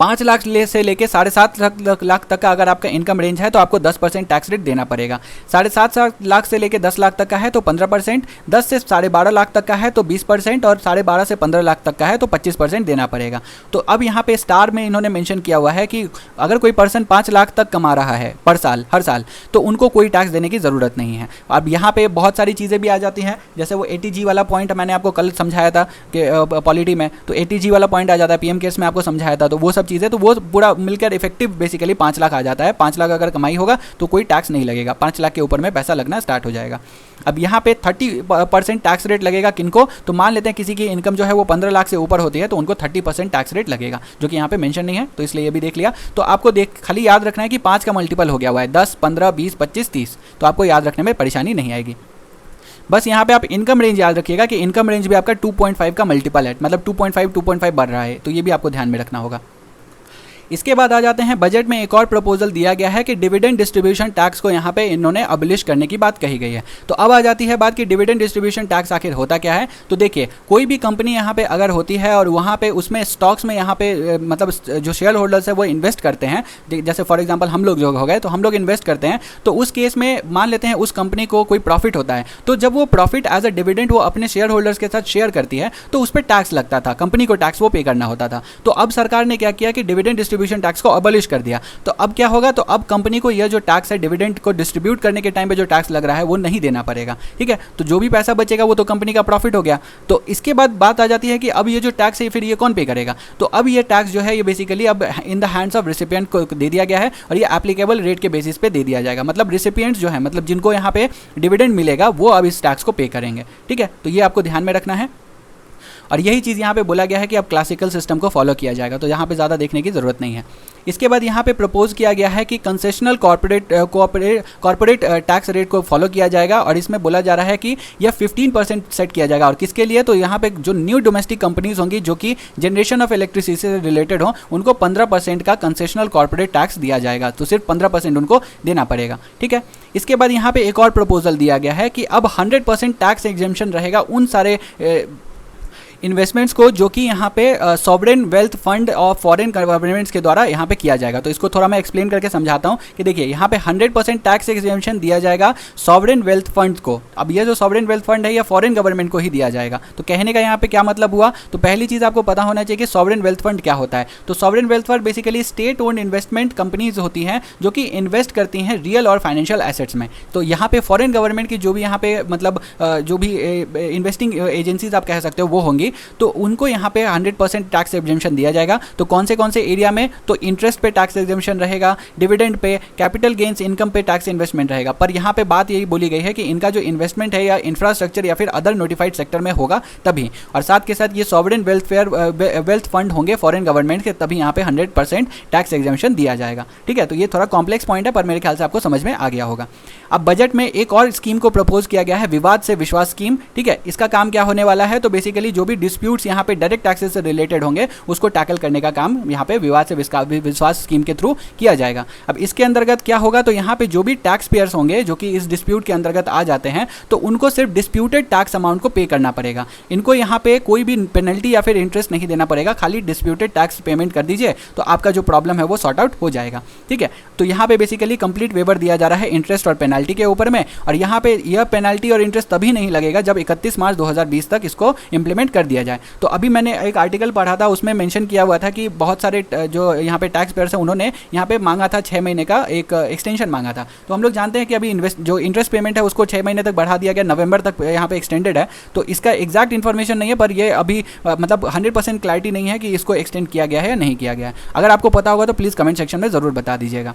5 लाख से लेके 7.5 लाख तक का अगर आपका इनकम रेंज है तो आपको 10% टैक्स रेट देना पड़ेगा। 7.5 लाख से लेके 10 लाख तक का है तो 15%, 10 से 12.5 लाख तक का है तो 20% और 12.5 से 15 लाख तक का है तो 25% देना पड़ेगा। तो अब यहाँ पे स्टार में इन्होंने मेंशन किया हुआ है कि अगर कोई पर्सन 5 लाख तक कमा रहा है पर साल, हर साल, तो उनको कोई टैक्स देने की ज़रूरत नहीं है। अब यहाँ पे बहुत सारी चीज़ें भी आ जाती हैं, जैसे वो ATG वाला पॉइंट मैंने आपको कल समझाया था कि पॉलिटी में, तो ATG वाला पॉइंट आ जाता है, PM केयर्स में आपको समझाया था। तो वो सब चीज़ें, तो वो पूरा मिलकर इफेक्टिव बेसिकली 5 लाख आ जाता है। 5 लाख अगर कमाई होगा तो कोई टैक्स नहीं लगेगा, 5 लाख के ऊपर में पैसा लगना स्टार्ट हो जाएगा। अब यहाँ पे 30% टैक्स रेट लगेगा किनको? तो मान लेते हैं किसी की इनकम जो है वो 15 लाख से ऊपर होती है तो उनको 30% टैक्स रेट लगेगा, जो कि यहाँ पे मेंशन नहीं है, तो इसलिए ये भी देख लिया। तो आपको खाली याद रखना है कि 5 का मल्टीपल हो गया हुआ है, 10, 15, 20, 25, 30। तो आपको याद रखने में परेशानी नहीं आएगी। बस यहाँ पे आप इनकम रेंज याद रखिएगा कि इनकम रेंज भी आपका 2.5 का मल्टीपल है, मतलब 2.5 बढ़ रहा है, तो ये भी आपको ध्यान में रखना होगा। इसके बाद आ जाते हैं बजट में एक और प्रपोजल दिया गया है कि डिविडेंड डिस्ट्रीब्यूशन टैक्स को यहाँ पे इन्होंने अबलिश करने की बात कही गई है। तो अब आ जाती है बात कि डिविडेंड डिस्ट्रीब्यूशन टैक्स आखिर होता क्या है। तो देखिए कोई भी कंपनी यहाँ पे अगर होती है और वहाँ पे उसमें स्टॉक्स में यहाँ पे मतलब जो शेयर होल्डर्स है वो इन्वेस्ट करते हैं, जैसे फॉर एग्जाम्पल हम लोग जो हो गए, तो हम लोग इन्वेस्ट करते हैं, तो उस केस में मान लेते हैं उस कंपनी को कोई प्रॉफिट होता है, तो जब वो प्रॉफिट एज अ डिविडेंड वो अपने शेयर होल्डर्स के साथ शेयर करती है तो उस पर टैक्स लगता था, कंपनी को टैक्स वो पे करना होता था। तो अब सरकार ने क्या किया कि डिविडेंड डिस्ट्रीब्यूशन टैक्स को अबलिश कर दिया। तो अब क्या होगा? तो अब कंपनी को यह जो टैक्स है डिविडेंड को डिस्ट्रीब्यूट करने के टाइम पे जो टैक्स लग रहा है वो नहीं देना पड़ेगा। ठीक है, तो जो भी पैसा बचेगा वो तो कंपनी का प्रॉफिट हो गया। तो इसके बाद बात आ जाती है कि अब ये जो टैक्स है फिर ये कौन पे करेगा? तो अब ये टैक्स जो है ये बेसिकली अब in the hands of recipient को दे दिया गया है और ये एप्लीकेबल रेट के बेसिस पे दे दिया जाएगा। मतलब रिसिपिएंट्स जो है, मतलब जिनको यहाँ पे डिविडेंड मिलेगा वो अब इस टैक्स को पे करेंगे। ठीक है, तो ये आपको ध्यान में रखना है। और यही चीज़ यहाँ पे बोला गया है कि अब क्लासिकल सिस्टम को फॉलो किया जाएगा, तो यहाँ पे ज़्यादा देखने की ज़रूरत नहीं है। इसके बाद यहाँ पे प्रपोज किया गया है कि कंसेशनल कॉर्पोरेट टैक्स रेट को फॉलो किया जाएगा और इसमें बोला जा रहा है कि यह 15% सेट किया जाएगा। और किसके लिए? तो यहाँ पे जो न्यू डोमेस्टिक कंपनीज होंगी जो कि जनरेशन ऑफ इलेक्ट्रिसिटी से रिलेटेड हो, उनको 15% का कंसेशनल कॉर्पोरेट टैक्स दिया जाएगा। तो सिर्फ 15% उनको देना पड़ेगा। ठीक है, इसके बाद यहाँ पे एक और प्रपोजल दिया गया है कि अब 100% टैक्स एग्जेम्पशन रहेगा उन सारे इन्वेस्टमेंट्स को जो कि यहाँ पे सॉवरेन वेल्थ फंड और फॉरेन गवर्नमेंट्स के द्वारा यहाँ पे किया जाएगा। तो इसको थोड़ा मैं एक्सप्लेन करके समझाता हूँ कि देखिए यहाँ पे 100% टैक्स एग्जेम्पशन दिया जाएगा सॉवरेन वेल्थ फंड को। अब ये जो सॉवरेन वेल्थ फंड है या फॉरेन गवर्नमेंट को ही दिया जाएगा। तो कहने का यहाँ पे क्या मतलब हुआ, तो पहली चीज़ आपको पता होना चाहिए कि सॉवरेन वेल्थ फंड क्या होता है। तो sovereign wealth fund basically state owned investment companies होती हैं जो कि इन्वेस्ट करती हैं रियल और फाइनेंशियल एसेट्स में। तो यहाँ पे फॉरेन गवर्नमेंट की जो भी यहाँ पे मतलब जो भी इन्वेस्टिंग एजेंसीज आप कह सकते हो वो होंगी, तो उनको यहाँ पे 100% टैक्स एग्जेम्पशन दिया जाएगा। तो कौन से एरिया में, तो इंटरेस्ट पे टैक्स एग्जेम्पशन रहेगा, dividend pay, capital gains income पे टैक्स इन्वेस्टमेंट रहेगा। पर यहाँ पे बात यही बोली गई है कि इनका जो इन्वेस्टमेंट है या इंफ्रास्ट्रक्चर या फिर अदर नोटिफाइड सेक्टर में होगा तभी, और साथ के साथ ये सॉवरेन वेल्थ फंड होंगे फॉरेन गवर्नमेंट के, तभी यहाँ पे 100% टैक्स एग्जेम्पशन दिया जाएगा। ठीक है, तो ये थोड़ा कॉम्प्लेक्स पॉइंट है पर मेरे ख्याल से आपको समझ में आ गया होगा। अब बजट में एक और स्कीम को प्रपोज किया गया है, विवाद से विश्वास स्कीम। ठीक है, इसका काम क्या होने वाला है, तो बेसिकली जो भी डिस्प्यूट्स यहाँ पे डायरेक्ट टैक्सेस से रिलेटेड होंगे उसको टैकल करने का काम यहाँ पे विवाद से विश्वास स्कीम के थ्रू किया जाएगा। अब इसके अंतर्गत क्या होगा, तो यहाँ पे जो भी टैक्स पेयर्स होंगे जो कि इस डिस्प्यूट के अंतर्गत आ जाते हैं, तो उनको सिर्फ डिस्प्यूटेड टैक्स अमाउंट को पे करना पड़ेगा। इनको यहाँ पे कोई भी पेनल्टी या फिर इंटरेस्ट नहीं देना पड़ेगा, खाली डिस्प्यूटेड टैक्स पेमेंट कर दीजिए तो आपका जो प्रॉब्लम है वो सॉर्ट आउट हो जाएगा। ठीक है, तो यहाँ पे बेसिकली कंप्लीट वेवर दिया जा रहा है इंटरेस्ट और पेनल्टी के ऊपर में, और यहाँ पे यह पेनल्टी और इंटरेस्ट तभी नहीं लगेगा जब 31 मार्च 2020 तक इसको इंप्लीमेंट कर दिया जाए। तो अभी मैंने एक आर्टिकल पढ़ा था, उसमें मेंशन किया हुआ था कि बहुत सारे जो यहाँ पे टैक्स पेयर्स हैं उन्होंने यहाँ पे मांगा था 6 महीने का एक एक्सटेंशन मांगा था। तो हम लोग जानते हैं कि अभी जो इंटरेस्ट पेमेंट है उसको 6 महीने तक बढ़ा दिया गया, नवंबर तक यहाँ पे एक्सटेंडेड है। तो इसका एग्जैक्ट इन्फॉर्मेशन नहीं है, पर ये अभी मतलब 100% क्लैरिटी नहीं है कि इसको एक्सटेंड किया गया है या नहीं किया गया है। अगर आपको पता होगा तो प्लीज़ कमेंट सेक्शन में ज़रूर बता दीजिएगा।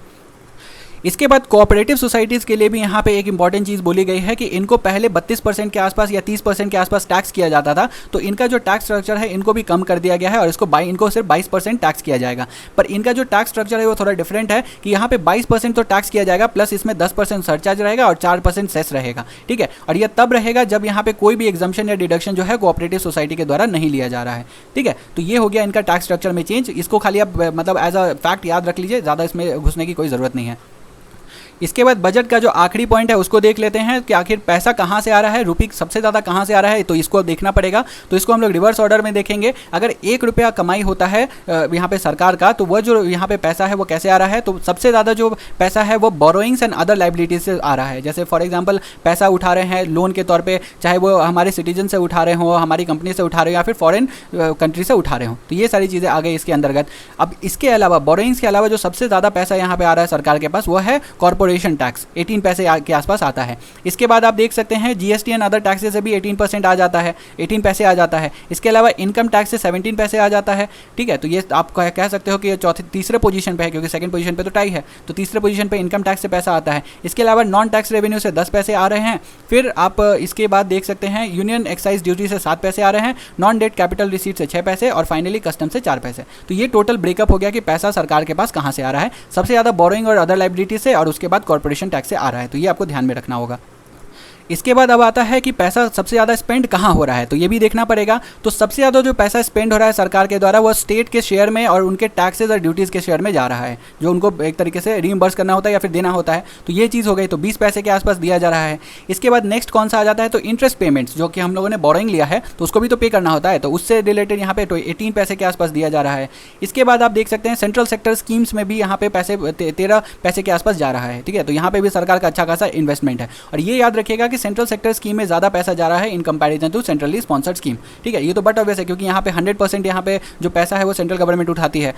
इसके बाद कोऑपरेटिव सोसाइटीज़ के लिए भी यहाँ पे एक इंपॉर्टेंट चीज़ बोली गई है कि इनको पहले 32% के आसपास या 30% के आसपास टैक्स किया जाता था, तो इनका जो टैक्स स्ट्रक्चर है इनको भी कम कर दिया गया है और इनको सिर्फ 22% टैक्स किया जाएगा। पर इनका जो टैक्स स्ट्रक्चर है वो थोड़ा डिफरेंट है कि यहाँ पे 22% तो टैक्स किया जाएगा, प्लस इसमें 10% सरचार्ज रहेगा और 4% सेस रहेगा। ठीक है, और यह तब रहेगा जब यहाँ पे कोई भी एग्जम्पशन या डिडक्शन जो है कोऑपरेटिव सोसाइटी के द्वारा नहीं लिया जा रहा है। ठीक है, तो ये हो गया इनका टैक्स स्ट्रक्चर में चेंज। इसको खाली आप मतलब एज अ फैक्ट याद रख लीजिए, ज़्यादा इसमें घुसने की कोई ज़रूरत नहीं है। इसके बाद बजट का जो आखिरी पॉइंट है उसको देख लेते हैं कि आखिर पैसा कहाँ से आ रहा है, रुपये सबसे ज़्यादा कहाँ से आ रहा है, तो इसको देखना पड़ेगा। तो इसको हम लोग रिवर्स ऑर्डर में देखेंगे। अगर 1 रुपया कमाई होता है यहाँ पे सरकार का, तो वह जो यहाँ पे पैसा है वो कैसे आ रहा है, तो सबसे ज़्यादा जो पैसा है वो बोरोइंग्स एंड अदर लाइबिलिटीज से आ रहा है। जैसे फॉर एग्जाम्पल पैसा उठा रहे हैं लोन के तौर पर, चाहे वो हमारे सिटीजन से उठा रहे हो, हमारी कंपनी से उठा रहे हो या फिर फॉरेन कंट्री से उठा रहे हो, तो ये सारी चीज़ें आ गई इसके अंतर्गत। अब इसके अलावा बोरोइंग्स के अलावा जो सबसे ज़्यादा पैसा यहाँ पे आ रहा है सरकार के पास वो है कॉर्पोरेशन टैक्स, 18 पैसे के आसपास आता है। इसके बाद आप देख सकते हैं जीएसटी एंड अदर टैक्सेस से भी 18% आ जाता है, 18 पैसे आ जाता है। इसके अलावा इनकम टैक्स से 17 पैसे आ जाता है। ठीक है, तो ये आप कह सकते हो कि ये तीसरे पोजीशन पे है, क्योंकि सेकंड पोजीशन पे तो टाई है, तो तीसरे पोजीशन पे इनकम टैक्स से पैसा आता है। इसके अलावा नॉन टैक्स रेवेन्यू से 10 पैसे आ रहे हैं। फिर आप इसके बाद देख सकते हैं यूनियन एक्साइज ड्यूटी से 7 पैसे आ रहे हैं, नॉन डेट कैपिटल रिसीट से 6 पैसे और फाइनली कस्टम से 4 पैसे। तो ये टोटल ब्रेकअप हो गया कि पैसा सरकार के पास कहाँ से आ रहा है। सबसे ज़्यादा बोरोइंग और अदर लाइबिलिटी से, और उसके बाद कॉर्पोरेशन टैक्स से आ रहा है। तो ये आपको ध्यान में रखना होगा। इसके बाद अब आता है कि पैसा सबसे ज़्यादा स्पेंड कहाँ हो रहा है, तो ये भी देखना पड़ेगा। तो सबसे ज़्यादा जो पैसा स्पेंड हो रहा है सरकार के द्वारा वो स्टेट के शेयर में और उनके टैक्सेस और ड्यूटीज़ के शेयर में जा रहा है, जो उनको एक तरीके से रीइंबर्स करना होता है या फिर देना होता है। तो ये चीज़ हो गई, तो 20 पैसे के आसपास दिया जा रहा है। इसके बाद नेक्स्ट कौन सा आ जाता है, तो इंटरेस्ट पेमेंट्स, जो कि हम लोगों ने बोरोइंग लिया है तो उसको भी तो पे करना होता है, तो उससे रिलेटेड यहाँ पे तो 18 पैसे के आसपास दिया जा रहा है। इसके बाद आप देख सकते हैं सेंट्रल सेक्टर स्कीम्स में भी यहाँ पे पैसे 13 पैसे के आसपास जा रहा है। ठीक है, तो यहाँ पे भी सरकार का अच्छा खासा इन्वेस्टमेंट है। और ये याद रखिएगा कि सेंट्रल सेक्टर स्कीम में ज़्यादा पैसा जा रहा है in comparison to centrally sponsored scheme. ठीक है, ये तो बट ऑब्वियस है क्योंकि यहाँ पे 100% यहाँ पे जो पैसा है वो सेंट्रल गवर्नमेंट उठाती है,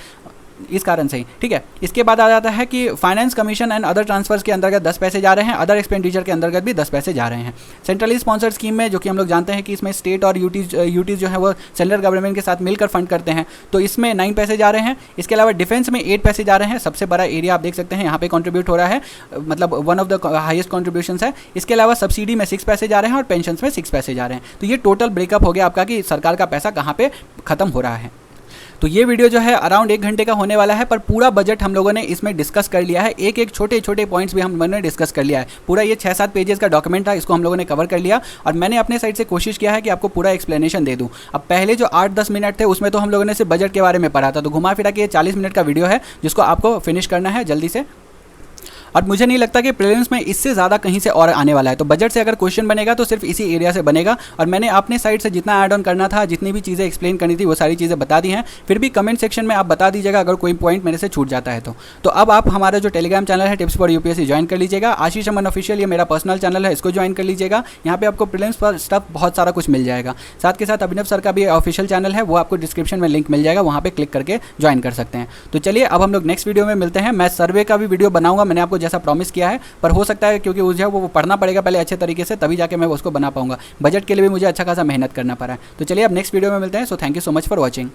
इस कारण से ही। ठीक है, इसके बाद आ जाता है कि finance commission and other transfers के अंतर्गत 10 पैसे जा रहे हैं, अदर एक्सपेंडिचर के अंतर्गत भी 10 पैसे जा रहे हैं। सेंट्रली स्पॉन्सर्ड स्कीम में, जो कि हम लोग जानते हैं कि इसमें स्टेट और यूटीज जो है वो सेंट्रल गवर्नमेंट के साथ मिलकर फंड करते हैं, तो इसमें 9 पैसे जा रहे हैं। इसके अलावा डिफेंस में 8 पैसे जा रहे हैं, सबसे बड़ा एरिया आप देख सकते हैं यहाँ पे कंट्रीब्यूट हो रहा है, मतलब one of the highest contribution है। इसके अलावा सब्सिडी में 6 पैसे जा रहे हैं और पेंशन में 6 पैसे जा रहे हैं। तो ये टोटल ब्रेकअप हो गया आपका कि सरकार का पैसा कहाँ पे खत्म हो रहा है। तो ये वीडियो जो है अराउंड 1 घंटे का होने वाला है, पर पूरा बजट हम लोगों ने इसमें डिस्कस कर लिया है। एक एक छोटे छोटे पॉइंट्स भी हम लोगों ने डिस्कस कर लिया है। पूरा ये 6-7 पेजेस का डॉक्यूमेंट था, इसको हम लोगों ने कवर कर लिया और मैंने अपने साइड से कोशिश किया है कि आपको पूरा एक्सप्लेनेशन दे दूँ। अब पहले जो 8-10 मिनट थे उसमें तो हम लोगों ने सिर्फ बजट के बारे में पढ़ा था, तो घुमा फिरा के ये 40 मिनट का वीडियो है जिसको आपको फिनिश करना है जल्दी से। और मुझे नहीं लगता कि प्रीलिम्स में इससे ज़्यादा कहीं से और आने वाला है। तो बजट से अगर क्वेश्चन बनेगा तो सिर्फ इसी एरिया से बनेगा, और मैंने अपने साइड से जितना ऐड ऑन करना था, जितनी भी चीज़ें एक्सप्लेन करनी थी, वो सारी चीज़ें बता दी हैं। फिर भी कमेंट सेक्शन में आप बता दीजिएगा अगर कोई पॉइंट मेरे से छूट जाता है तो अब आप हमारा जो टेलीग्राम चैनल है टिप्स फॉर यूपीएससी ज्वाइन कर लीजिएगा। आशीष अमन ऑफिशियल ये मेरा पर्सनल चैनल है, इसको ज्वाइन कर लीजिएगा। यहाँ पे आपको प्रीलिम्स पर स्टफ बहुत सारा कुछ मिल जाएगा। साथ के साथ अभिनव सर का भी ऑफिशियल चैनल है, वो आपको डिस्क्रिप्शन में लिंक मिल जाएगा, वहाँ पे क्लिक करके ज्वाइन कर सकते हैं। तो चलिए अब हम लोग नेक्स्ट वीडियो में मिलते हैं। मैं सर्वे का भी वीडियो बनाऊंगा, मैंने आपको जैसा प्रॉमिस किया है, पर हो सकता है क्योंकि मुझे वो पढ़ना पड़ेगा पहले अच्छे तरीके से, तभी जाके मैं उसको बना पाऊंगा। बजट के लिए भी मुझे अच्छा खासा मेहनत करना पड़ा है। तो चलिए अब नेक्स्ट वीडियो में मिलते हैं। So thank you so much for watching.